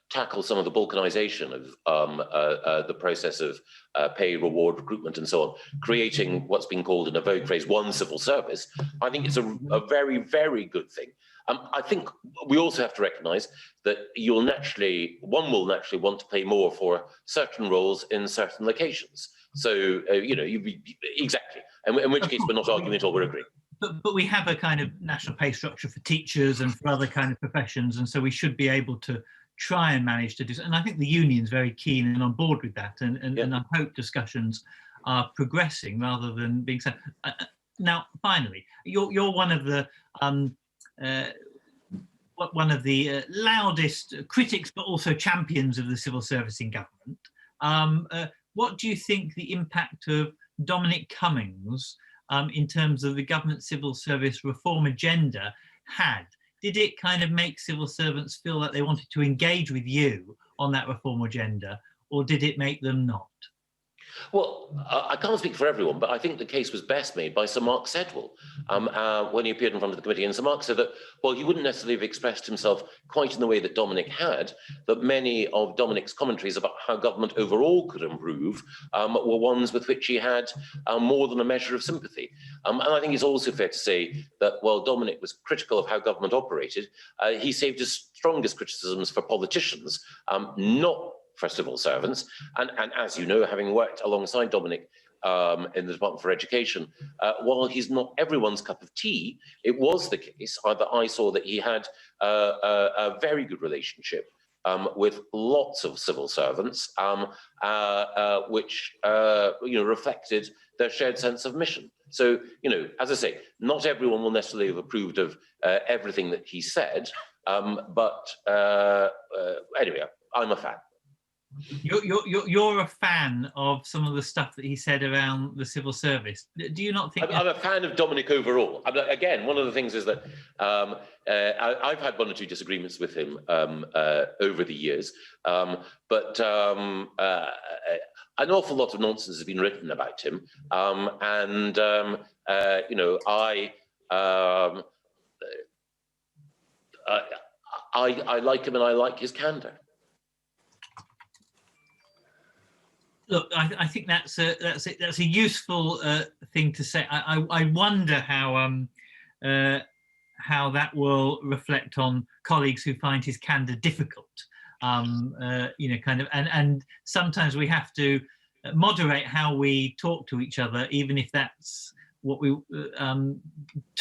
tackle some of the balkanisation of the process of pay, reward, recruitment, and so on, creating what's been called in a vogue phrase one civil service, I think it's a very, very good thing. I think we also have to recognise that one will naturally want to pay more for certain roles in certain locations. So, you know, exactly. In which case, we're not arguing at all, we're agreeing. But we have a kind of national pay structure for teachers and for other kind of professions, and so we should be able to try and manage to do so. And I think the union's very keen and on board with that, and I hope discussions are progressing rather than being said. Now, finally, you're one of the loudest critics, but also champions of the civil service in government. What do you think the impact of Dominic Cummings in terms of the government civil service reform agenda had? Did it kind of make civil servants feel that they wanted to engage with you on that reform agenda, or did it make them not? Well, I can't speak for everyone, but I think the case was best made by Sir Mark Sedwill when he appeared in front of the committee. And Sir Mark said that, well, he wouldn't necessarily have expressed himself quite in the way that Dominic had, that many of Dominic's commentaries about how government overall could improve were ones with which he had more than a measure of sympathy. And I think it's also fair to say that while Dominic was critical of how government operated, he saved his strongest criticisms for politicians, not for civil servants. And as you know, having worked alongside Dominic in the Department for Education, while he's not everyone's cup of tea, it was the case that I saw that he had a very good relationship with lots of civil servants, which reflected their shared sense of mission. So, you know, as I say, not everyone will necessarily have approved of everything that he said, but anyway, I'm a fan. You're a fan of some of the stuff that he said around the civil service. Do you not think? I'm a fan of Dominic overall. Again, one of the things is that I've had one or two disagreements with him over the years, but an awful lot of nonsense has been written about him, and you know, I like him and I like his candour. Look, I think that's a useful thing to say. I wonder how that will reflect on colleagues who find his candour difficult. You know, kind of, and sometimes we have to moderate how we talk to each other, even if that's what we to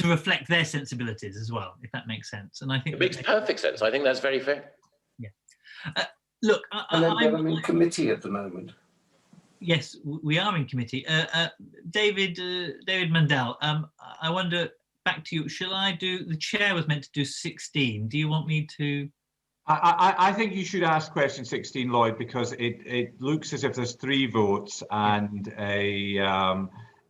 reflect their sensibilities as well, if that makes sense. And I think it makes perfect sense. I think that's very fair. Yeah. Look, I'm in committee at the moment. Yes, we are in committee. David Mandel, I wonder, back to you, shall I do, the chair was meant to do 16. Do you want me to? I think you should ask question 16, Lloyd, because it looks as if there's 3 votes and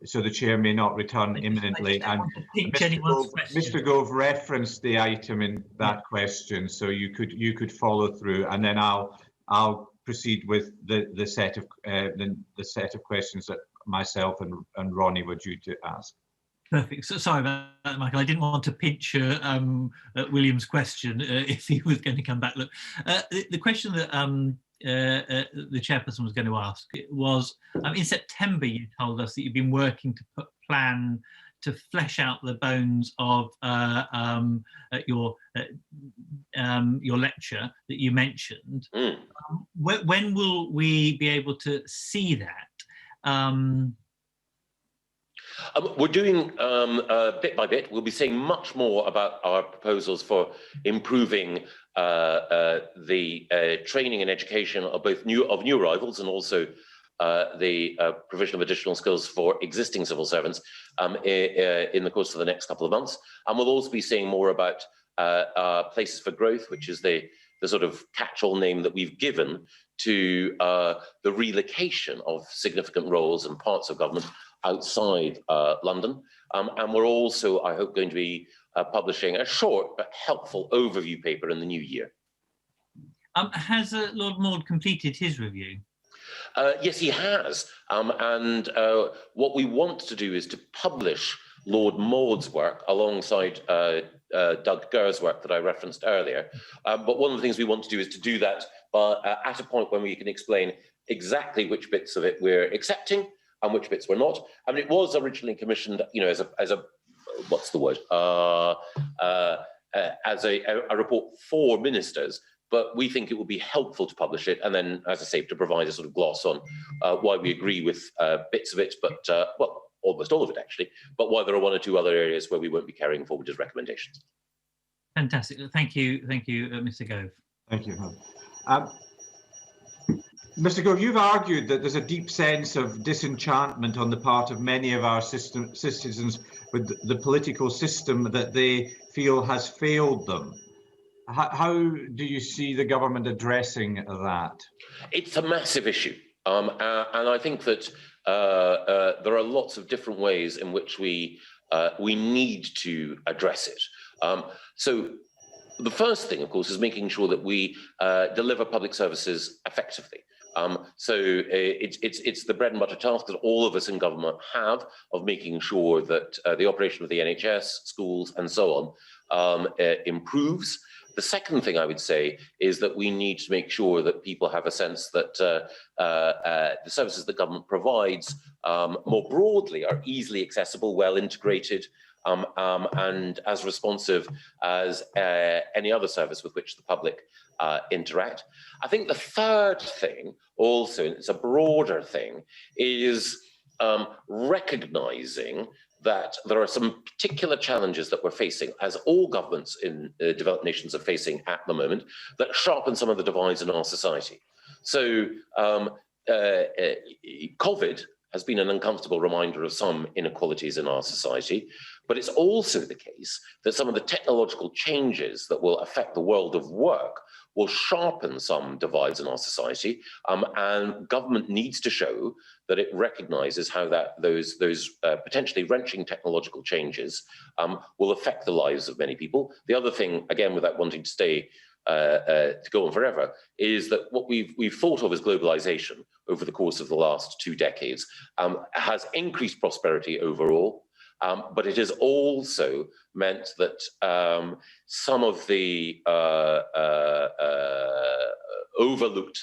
so the chair may not return imminently. And Mr. Gove referenced the item in that question, so you could follow through, and then I'll proceed with the set of questions that myself and Ronnie were due to ask. Perfect. So sorry about that, Michael. I didn't want to pinch William's question if he was going to come back. Look, the question that the chairperson was going to ask was, in September you told us that you've been working to plan to flesh out the bones of your lecture that you mentioned. When will we be able to see that? We're doing bit by bit. We'll be saying much more about our proposals for improving the training and education of both new arrivals and also the provision of additional skills for existing civil servants in the course of the next couple of months. And we'll also be saying more about Places for Growth, which is the sort of catch-all name that we've given to the relocation of significant roles and parts of government outside London. And we're also, I hope, going to be publishing a short but helpful overview paper in the new year. Has Lord Maud completed his review? Yes, he has. And what we want to do is to publish Lord Maud's work alongside Doug Gurr's work that I referenced earlier. But one of the things we want to do is to do that at a point when we can explain exactly which bits of it we're accepting and which bits we're not. I mean, it was originally commissioned, you know, as a what's the word? As a report for ministers. But we think it would be helpful to publish it, and then, as I say, to provide a sort of gloss on why we agree with bits of it, but well, almost all of it actually, but why there are 1 or 2 other areas where we won't be carrying forward as recommendations. Fantastic. Thank you, Mr. Gove. Thank you. Mr. Gove, you've argued that there's a deep sense of disenchantment on the part of many of our citizens with the political system that they feel has failed them. How do you see the government addressing that? It's a massive issue. And I think that there are lots of different ways in which we need to address it. So the first thing, of course, is making sure that we deliver public services effectively. So it's the bread and butter task that all of us in government have of making sure that the operation of the NHS, schools, and so on improves. The second thing I would say is that we need to make sure that people have a sense that the services that government provides more broadly are easily accessible, well integrated, and as responsive as any other service with which the public interact. I think the third thing also, and it's a broader thing, is recognizing that there are some particular challenges that we're facing, as all governments in developed nations are facing at the moment, that sharpen some of the divides in our society. So COVID has been an uncomfortable reminder of some inequalities in our society, but it's also the case that some of the technological changes that will affect the world of work will sharpen some divides in our society, and government needs to show that it recognises how those potentially wrenching technological changes will affect the lives of many people. The other thing, again, without wanting to stay to go on forever, is that what we've thought of as globalisation over the course of the last 2 decades has increased prosperity overall. But it has also meant that some of the overlooked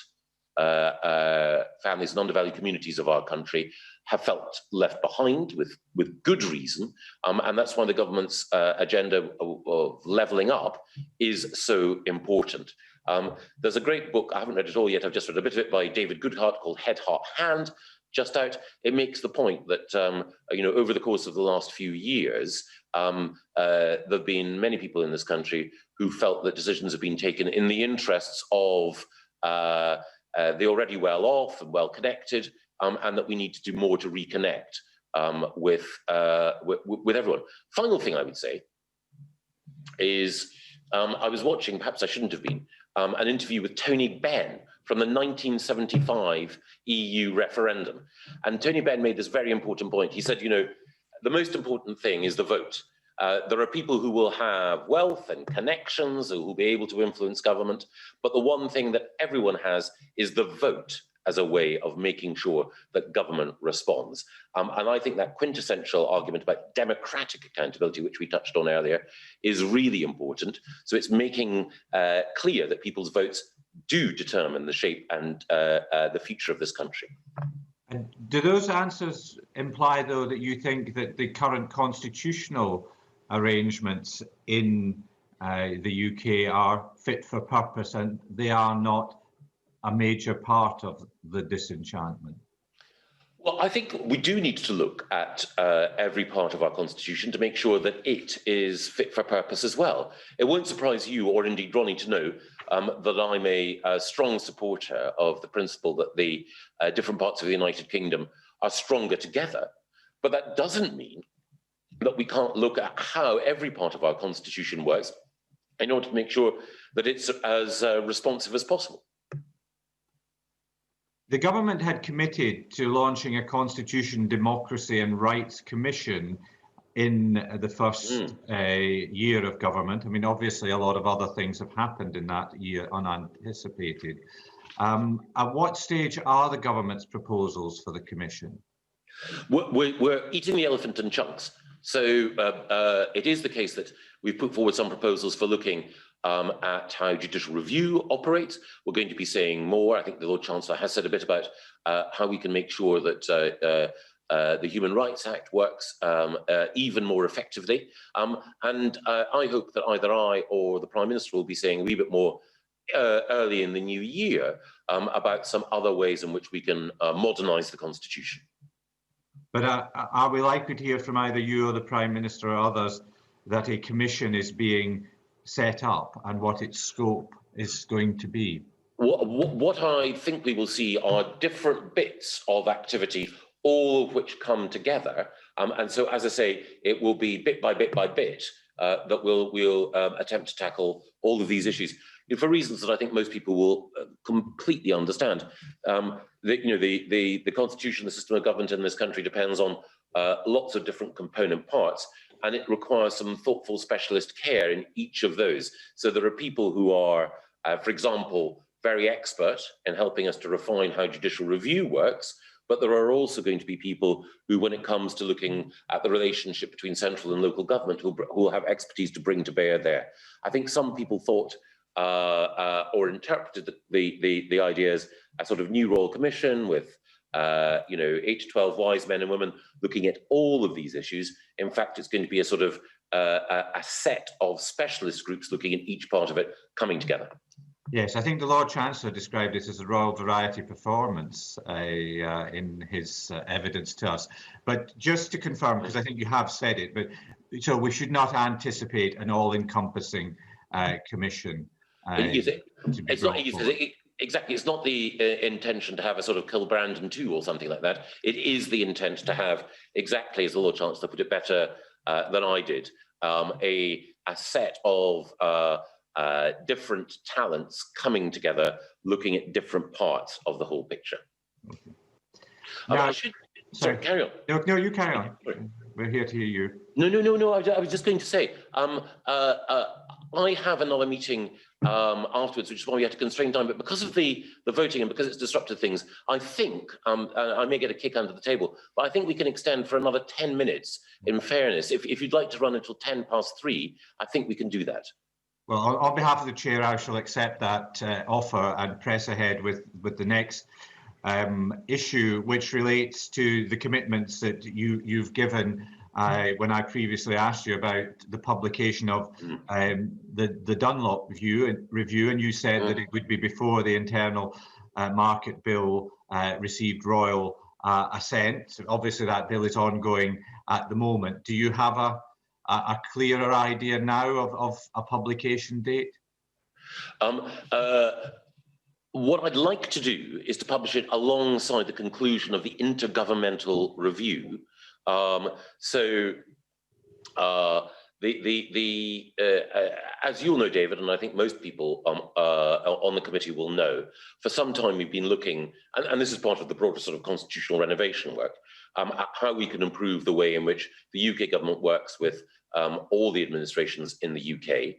families and undervalued communities of our country have felt left behind with good reason. And that's why the government's agenda of levelling up is so important. There's a great book, I haven't read it all yet, I've just read a bit of it, by David Goodhart called Head, Heart, Hand, just out. It makes the point that you know, over the course of the last few years, there have been many people in this country who felt that decisions have been taken in the interests of the already well off and well connected, and that we need to do more to reconnect with everyone. Final thing I would say is I was watching, perhaps I shouldn't have been, an interview with Tony Benn from the 1975 EU referendum. And Tony Benn made this very important point. He said, you know, the most important thing is the vote. There are people who will have wealth and connections, who will be able to influence government, but the one thing that everyone has is the vote as a way of making sure that government responds. And I think that quintessential argument about democratic accountability, which we touched on earlier, is really important. So it's making clear that people's votes do determine the shape and the future of this country. And do those answers imply, though, that you think that the current constitutional arrangements in the UK are fit for purpose and they are not a major part of the disenchantment? Well, I think we do need to look at every part of our constitution to make sure that it is fit for purpose as well. It won't surprise you, or indeed Ronnie, to know that I'm a strong supporter of the principle that the different parts of the United Kingdom are stronger together. But that doesn't mean that we can't look at how every part of our constitution works in order to make sure that it's as responsive as possible. The government had committed to launching a Constitution, Democracy and Rights Commission in the first year of government. I mean, obviously, a lot of other things have happened in that year, unanticipated. At what stage are the government's proposals for the commission? We're eating the elephant in chunks. So it is the case that we've put forward some proposals for looking at how judicial review operates. We're going to be saying more. I think the Lord Chancellor has said a bit about how we can make sure that the Human Rights Act works even more effectively. And I hope that either I or the Prime Minister will be saying a wee bit more early in the new year about some other ways in which we can modernise the Constitution. But are we likely to hear from either you or the Prime Minister or others that a commission is being set up and what its scope is going to be? What I think we will see are different bits of activity, all of which come together. And so, as I say, it will be bit by bit by bit that we'll attempt to tackle all of these issues for reasons that I think most people will completely understand. The constitution, the system of government in this country depends on lots of different component parts, and it requires some thoughtful specialist care in each of those. So there are people who are, for example, very expert in helping us to refine how judicial review works, but there are also going to be people who, when it comes to looking at the relationship between central and local government, who will have expertise to bring to bear there. I think some people thought or interpreted the idea as a sort of new royal commission with 8 to 12 wise men and women looking at all of these issues. In fact, it's going to be a sort of a set of specialist groups looking at each part of it coming together. Yes, I think the Lord Chancellor described this as a royal variety performance in his evidence to us. But just to confirm, because I think you have said it, but so we should not anticipate an all-encompassing commission. It's not easy. Exactly, it's not the intention to have a sort of Kilbrandon 2 or something like that. It is the intent to have, exactly as the Lord Chancellor put it better than I did, a set of different talents coming together, looking at different parts of the whole picture. Okay. Now, sorry, carry on. No, you carry on. We're here to hear you. No. I was just going to say, I have another meeting afterwards, which is why we had to constrain time. But because of the voting and because it's disrupted things, I think I may get a kick under the table, but I think we can extend for another 10 minutes. In fairness, if you'd like to run until 3:10, I think we can do that. Well, on behalf of the chair, I shall accept that offer and press ahead with the next issue, which relates to the commitments that you've given when I previously asked you about the publication of the Dunlop review, and you said that it would be before the internal market bill received royal assent. Obviously, that bill is ongoing at the moment. Do you have a clearer idea now of a publication date? What I'd like to do is to publish it alongside the conclusion of the intergovernmental review. The as you'll know, David, and I think most people on the committee will know, for some time we've been looking, and this is part of the broader sort of constitutional renovation work, at how we can improve the way in which the UK government works with all the administrations in the UK.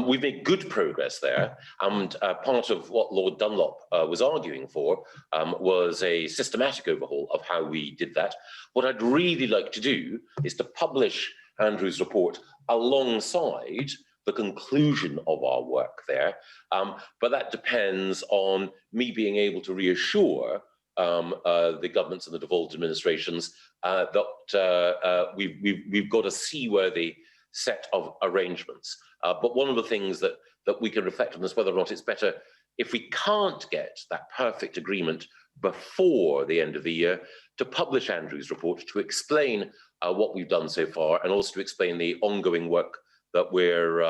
We've made good progress there, and part of what Lord Dunlop was arguing for was a systematic overhaul of how we did that. What I'd really like to do is to publish Andrew's report alongside the conclusion of our work there, but that depends on me being able to reassure the governments and the devolved administrations that we've got a seaworthy set of arrangements. But one of the things that we can reflect on is whether or not it's better, if we can't get that perfect agreement before the end of the year, to publish Andrew's report to explain what we've done so far, and also to explain the ongoing work that we're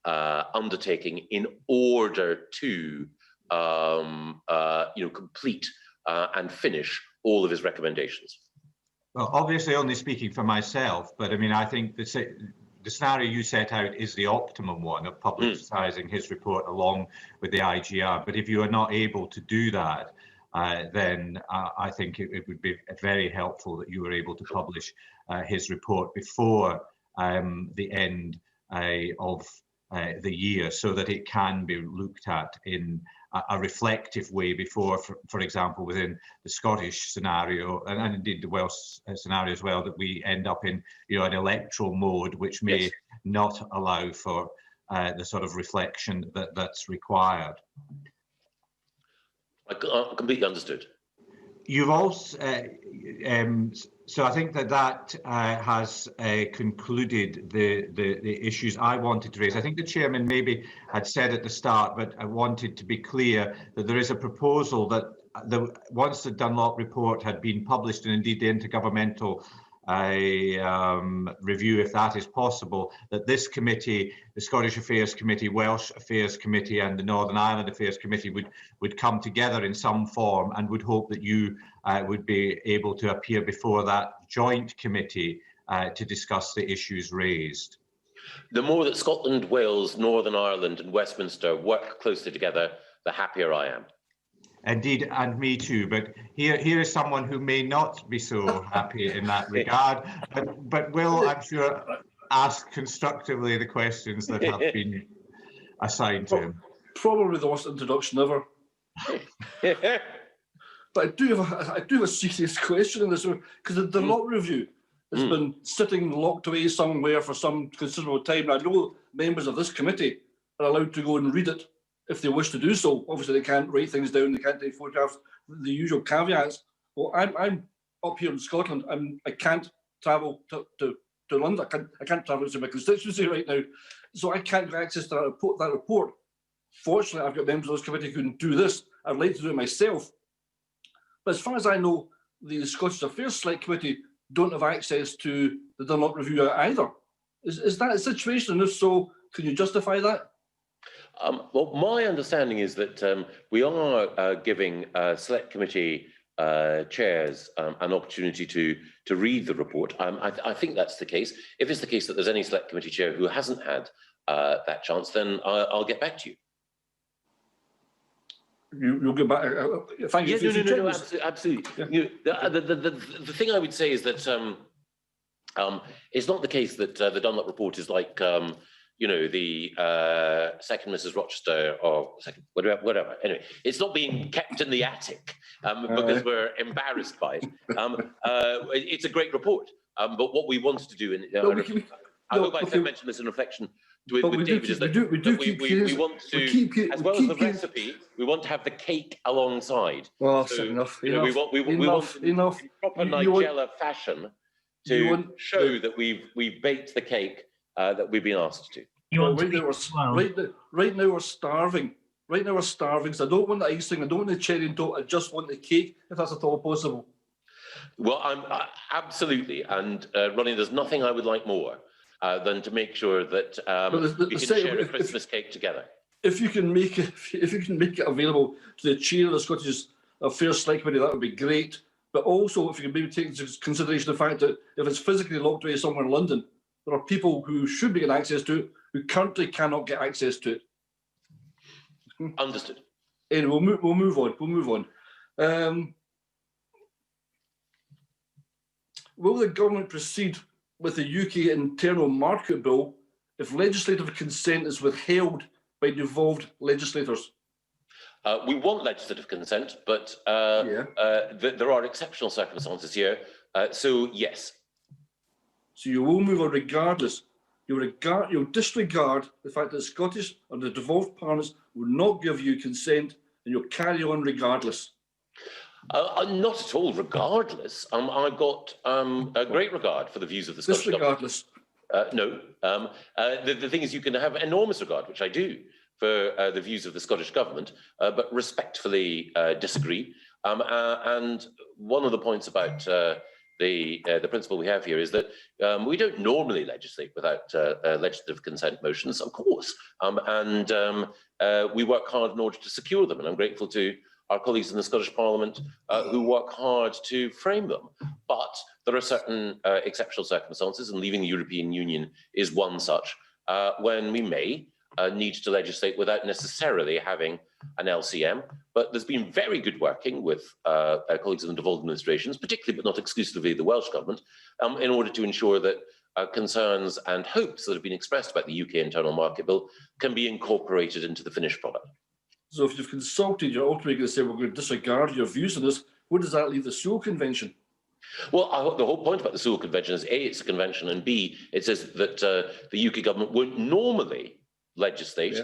undertaking in order to complete and finish all of his recommendations. Well, obviously only speaking for myself, but I mean, I think the scenario you set out is the optimum one of publicising his report along with the IGR. But if you are not able to do that, then I think it would be very helpful that you were able to publish his report before the end of the year, so that it can be looked at in a reflective way before, for example, within the Scottish scenario, and indeed the Welsh scenario as well, that we end up in an electoral mode, which may not allow for the sort of reflection that's required. I completely understood. You've also, so I think that has concluded the issues I wanted to raise. I think the chairman maybe had said at the start, but I wanted to be clear that there is a proposal that once the Dunlop report had been published, and indeed the intergovernmental review, if that is possible, that this committee, the Scottish Affairs Committee, Welsh Affairs Committee and the Northern Ireland Affairs Committee would come together in some form, and would hope that you would be able to appear before that joint committee to discuss the issues raised. The more that Scotland, Wales, Northern Ireland and Westminster work closely together, the happier I am. Indeed, and me too. But here is someone who may not be so happy in that regard, but will, I'm sure, ask constructively the questions that have been assigned to him. Probably the worst introduction ever. But I do have a serious question in this, because the Dunlop review has been sitting locked away somewhere for some considerable time. I know members of this committee are allowed to go and read it if they wish to do so. Obviously, they can't write things down, they can't take photographs, the usual caveats. Well, I'm up here in Scotland, I can't travel to London. I can't travel to my constituency right now, so I can't get access to that report. Fortunately, I've got members of this committee who can do this. I'd like to do it myself. But as far as I know, the Scottish Affairs Select Committee don't have access to the Dunlop review either. Is that a situation? And if so, can you justify that? Well, my understanding is that we are giving Select Committee chairs an opportunity to read the report. I think that's the case. If it's the case that there's any Select Committee chair who hasn't had that chance, then I'll get back to you. You'll get back. Thank you. Yeah, no, absolutely. Yeah. The thing I would say is that it's not the case that the Dunlop report is like the second Mrs. Rochester or second whatever. Anyway, it's not being kept in the attic because we're embarrassed by it. It's a great report, but what we wanted to do, and I hope I mentioned this in reflection with David, is that we want to, as well as the recipe, we want to have the cake alongside. Well, so, enough. We want in proper Nigella fashion to show that we've baked the cake that we've been asked to. Right now we're starving. Right now we're starving. So I don't want the icing. I don't want the cherry and top. I just want the cake, if that's at all possible. Well, I'm absolutely, and Ronnie, there's nothing I would like more than to make sure that we can share a Christmas cake together. If you can make it available to the chair of the Scottish Affairs Select Committee, that would be great. But also, if you can maybe take into consideration the fact that if it's physically locked away somewhere in London, there are people who should be getting access to it who currently cannot get access to it. Understood. Anyway, we'll move on. Will the government proceed with the UK Internal Market Bill if legislative consent is withheld by devolved legislators? We want legislative consent, but there are exceptional circumstances here. So yes. So you will move on regardless. You'll disregard the fact that Scottish or the devolved parliaments will not give you consent, and you'll carry on regardless. Not at all. Regardless, I've got a great regard for the views of the Scottish government. No. The thing is, you can have enormous regard, which I do, for the views of the Scottish government, but respectfully disagree. And one of the points about the principle we have here is that we don't normally legislate without legislative consent motions, of course, and we work hard in order to secure them. And I'm grateful to our colleagues in the Scottish Parliament who work hard to frame them. But there are certain exceptional circumstances, and leaving the European Union is one such, when we may need to legislate without necessarily having an LCM. But there's been very good working with colleagues in the devolved administrations, particularly but not exclusively the Welsh Government, in order to ensure that concerns and hopes that have been expressed about the UK Internal Market Bill can be incorporated into the finished product. So if you've consulted, you're ultimately going to say we're going to disregard your views on this. Where does that leave the Sewell Convention? Well, the whole point about the Sewell Convention is A, it's a convention, and B, it says that the UK government won't normally legislate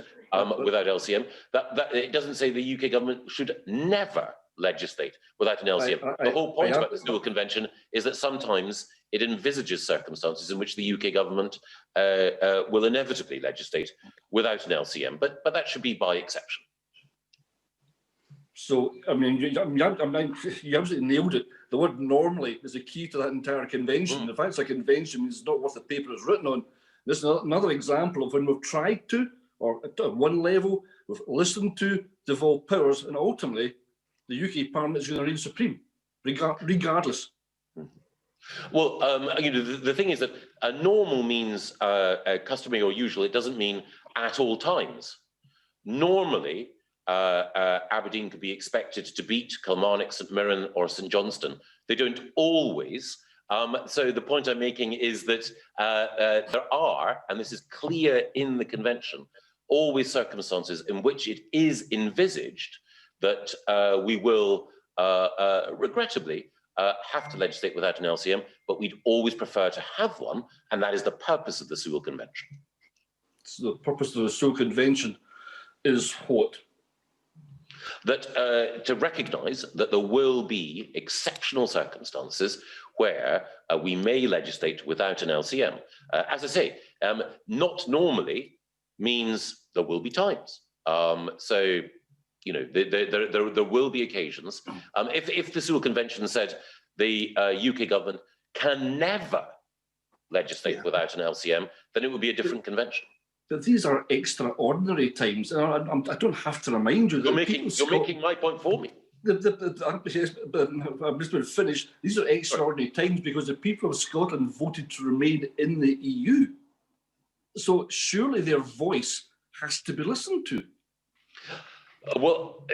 without LCM. That it doesn't say the UK government should never legislate without an LCM. The whole point about the Sewell Convention is that sometimes it envisages circumstances in which the UK government will inevitably legislate without an LCM, but that should be by exception. So, I mean, you absolutely nailed it. The word normally is the key to that entire convention. In fact, it's a convention, it's not what the paper is written on. This is another example of when we've tried to, or at one level, we've listened to devolved powers, and ultimately, the UK Parliament is going to reign supreme, regardless. Well, the thing is that normal means customary or usual. It doesn't mean at all times. Normally, Aberdeen could be expected to beat Kilmarnock, St Mirren or St Johnstone. They don't always. So the point I'm making is that there are, and this is clear in the convention, always circumstances in which it is envisaged that we will regrettably have to legislate without an LCM, but we'd always prefer to have one, and that is the purpose of the Sewell Convention. So the purpose of the Sewell Convention is what? That to recognise that there will be exceptional circumstances where we may legislate without an LCM. As I say, not normally means there will be times. So, you know, there will be occasions. If the Sewell Convention said the UK government can never legislate without an LCM, then it would be a different convention. But these are extraordinary times. I don't have to remind you that you're making my point for me. I'm just going to finish. These are extraordinary times because the people of Scotland voted to remain in the EU. So surely their voice has to be listened to. Well,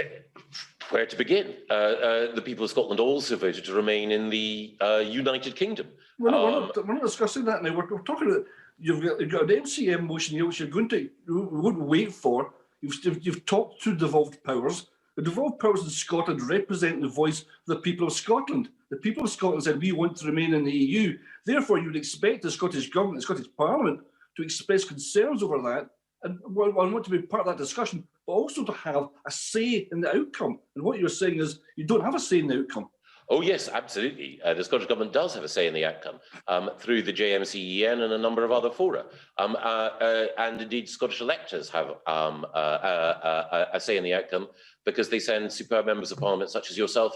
where to begin? The people of Scotland also voted to remain in the United Kingdom. We're not discussing that now. We're talking about you've got an MCM motion here, which you're going to won't wait for. You've talked to devolved powers. The devolved powers in Scotland represent the voice of the people of Scotland. The people of Scotland said we want to remain in the EU. Therefore, you would expect the Scottish government, the Scottish Parliament, to express concerns over that and want to be part of that discussion, but also to have a say in the outcome. And what you're saying is you don't have a say in the outcome. Oh, yes, absolutely. The Scottish Government does have a say in the outcome through the JMCEN and a number of other fora. And indeed, Scottish electors have a say in the outcome because they send superb members of Parliament, such as yourself,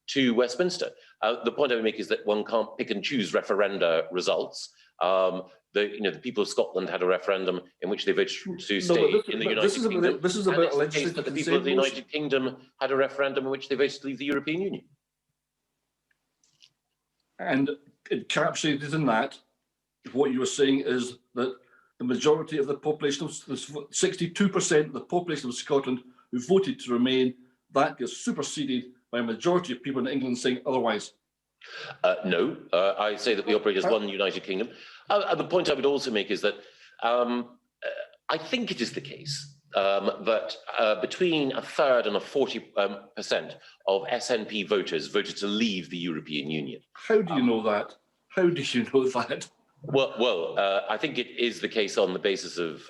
to Westminster. The point I would make is that one can't pick and choose referenda results. The people of Scotland had a referendum in which they voted to stay in the United Kingdom. This is about legislative consent. The people of the United Kingdom had a referendum in which they voted to leave the European Union. And encapsulated in that what you were saying is that the majority of the population, 62% of the population of Scotland who voted to remain, that gets superseded by a majority of people in England saying otherwise. No, I say that we operate as one United Kingdom. The point I would also make is that I think it is the case that between a third and 40% of SNP voters voted to leave the European Union. How do you know that? How do you know that? Well, I think it is the case on the basis of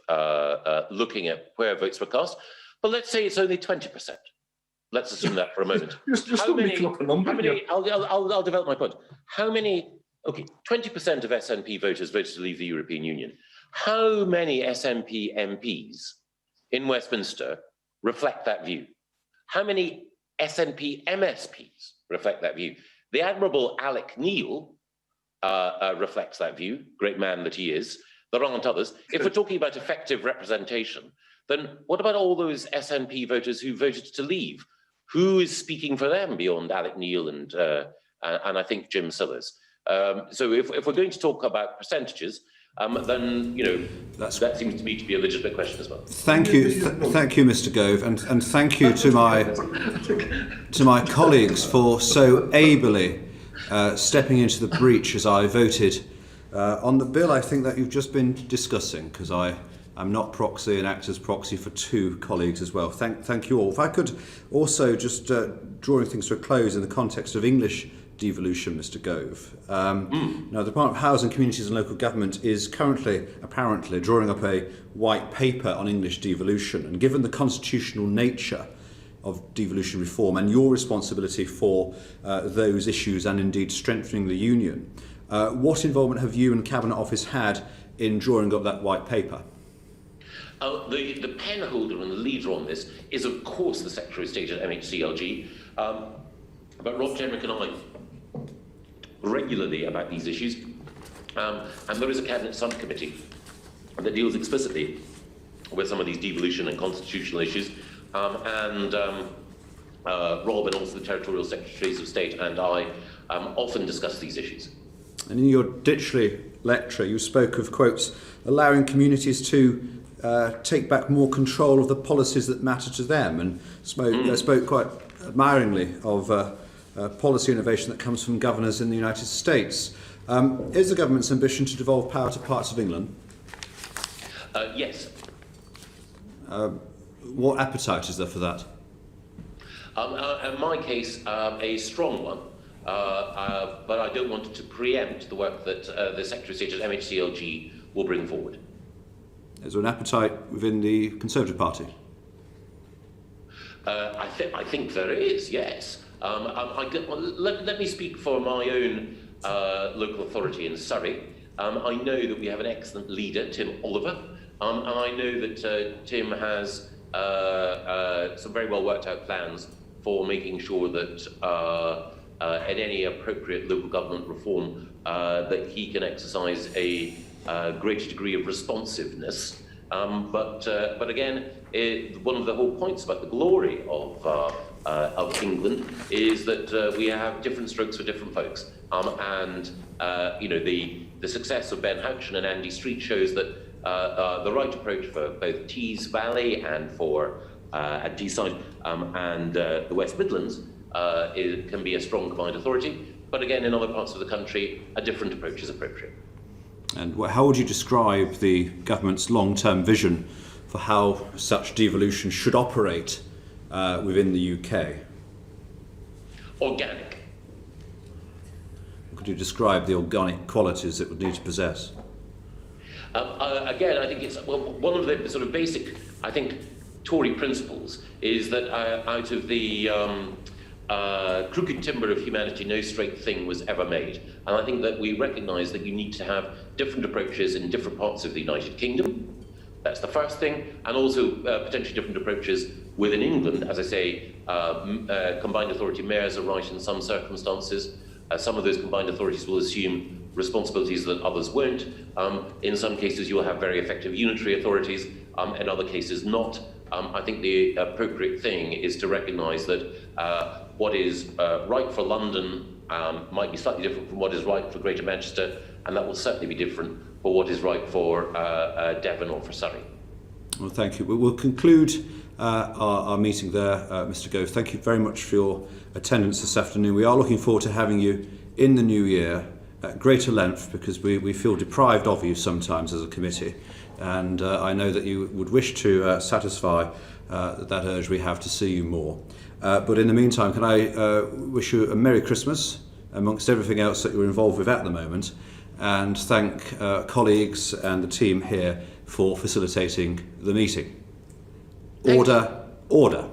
looking at where votes were cast. But let's say it's only 20%. Let's assume that for a moment. You're still making up a number. I'll develop my point. How many? Okay, 20% of SNP voters voted to leave the European Union. How many SNP MPs in Westminster reflect that view? How many SNP MSPs reflect that view? The Admirable Alec Neil reflects that view, great man that he is. There aren't others. If we're talking about effective representation, then what about all those SNP voters who voted to leave? Who is speaking for them beyond Alec Neil and I think Jim Sillars? So if we're going to talk about percentages, then that seems to me to be a legitimate question as well. Thank you, Mr. Gove, and thank you to my colleagues for so ably stepping into the breach as I voted on the bill I think that you've just been discussing, because I'm not proxy and act as proxy for two colleagues as well. Thank you all. If I could also just drawing things to a close in the context of English devolution, Mr. Gove. Now, the Department of Housing, Communities and Local Government is currently, apparently, drawing up a white paper on English devolution. And given the constitutional nature of devolution reform and your responsibility for those issues and indeed strengthening the union, what involvement have you and Cabinet Office had in drawing up that white paper? The pen holder and the leader on this is, of course, the Secretary of State at MHCLG. But Rob Jenrick and I regularly about these issues. And there is a Cabinet subcommittee that deals explicitly with some of these devolution and constitutional issues. Rob and also the Territorial Secretaries of State and I often discuss these issues. And in your Ditchley lecture, you spoke of, quotes, allowing communities to take back more control of the policies that matter to them, and spoke quite admiringly of policy innovation that comes from governors in the United States. Is the government's ambition to devolve power to parts of England? Yes. What appetite is there for that? In my case, a strong one, but I don't want to preempt the work that the Secretary of State at MHCLG will bring forward. Is there an appetite within the Conservative Party? I think there is, yes. Let me speak for my own local authority in Surrey. I know that we have an excellent leader, Tim Oliver, and I know that Tim has some very well worked out plans for making sure that at any appropriate local government reform that he can exercise a greater degree of responsiveness. But again, one of the whole points about the glory of England is that we have different strokes for different folks. The success of Ben Houchen and Andy Street shows that the right approach for both Tees Valley and for Deeside and the West Midlands can be a strong combined authority. But again, in other parts of the country, a different approach is appropriate. And how would you describe the government's long-term vision for how such devolution should operate within the UK? Organic. Could you describe the organic qualities it would need to possess? Again, I think it's one of the sort of basic, I think, Tory principles is that out of the crooked timber of humanity, no straight thing was ever made. And I think that we recognise that you need to have different approaches in different parts of the United Kingdom. That's the first thing. And also potentially different approaches within England. As I say, combined authority mayors are right in some circumstances. Some of those combined authorities will assume responsibilities that others won't. In some cases, you'll have very effective unitary authorities. In other cases, not. I think the appropriate thing is to recognise that what is right for London might be slightly different from what is right for Greater Manchester, and that will certainly be different for what is right for Devon or for Surrey. Well, thank you. We'll conclude our meeting there, Mr. Gove. Thank you very much for your attendance this afternoon. We are looking forward to having you in the new year at greater length, because we feel deprived of you sometimes as a committee, and I know that you would wish to satisfy that urge we have to see you more. But in the meantime, can I wish you a Merry Christmas amongst everything else that you're involved with at the moment, and thank colleagues and the team here for facilitating the meeting. Order, order.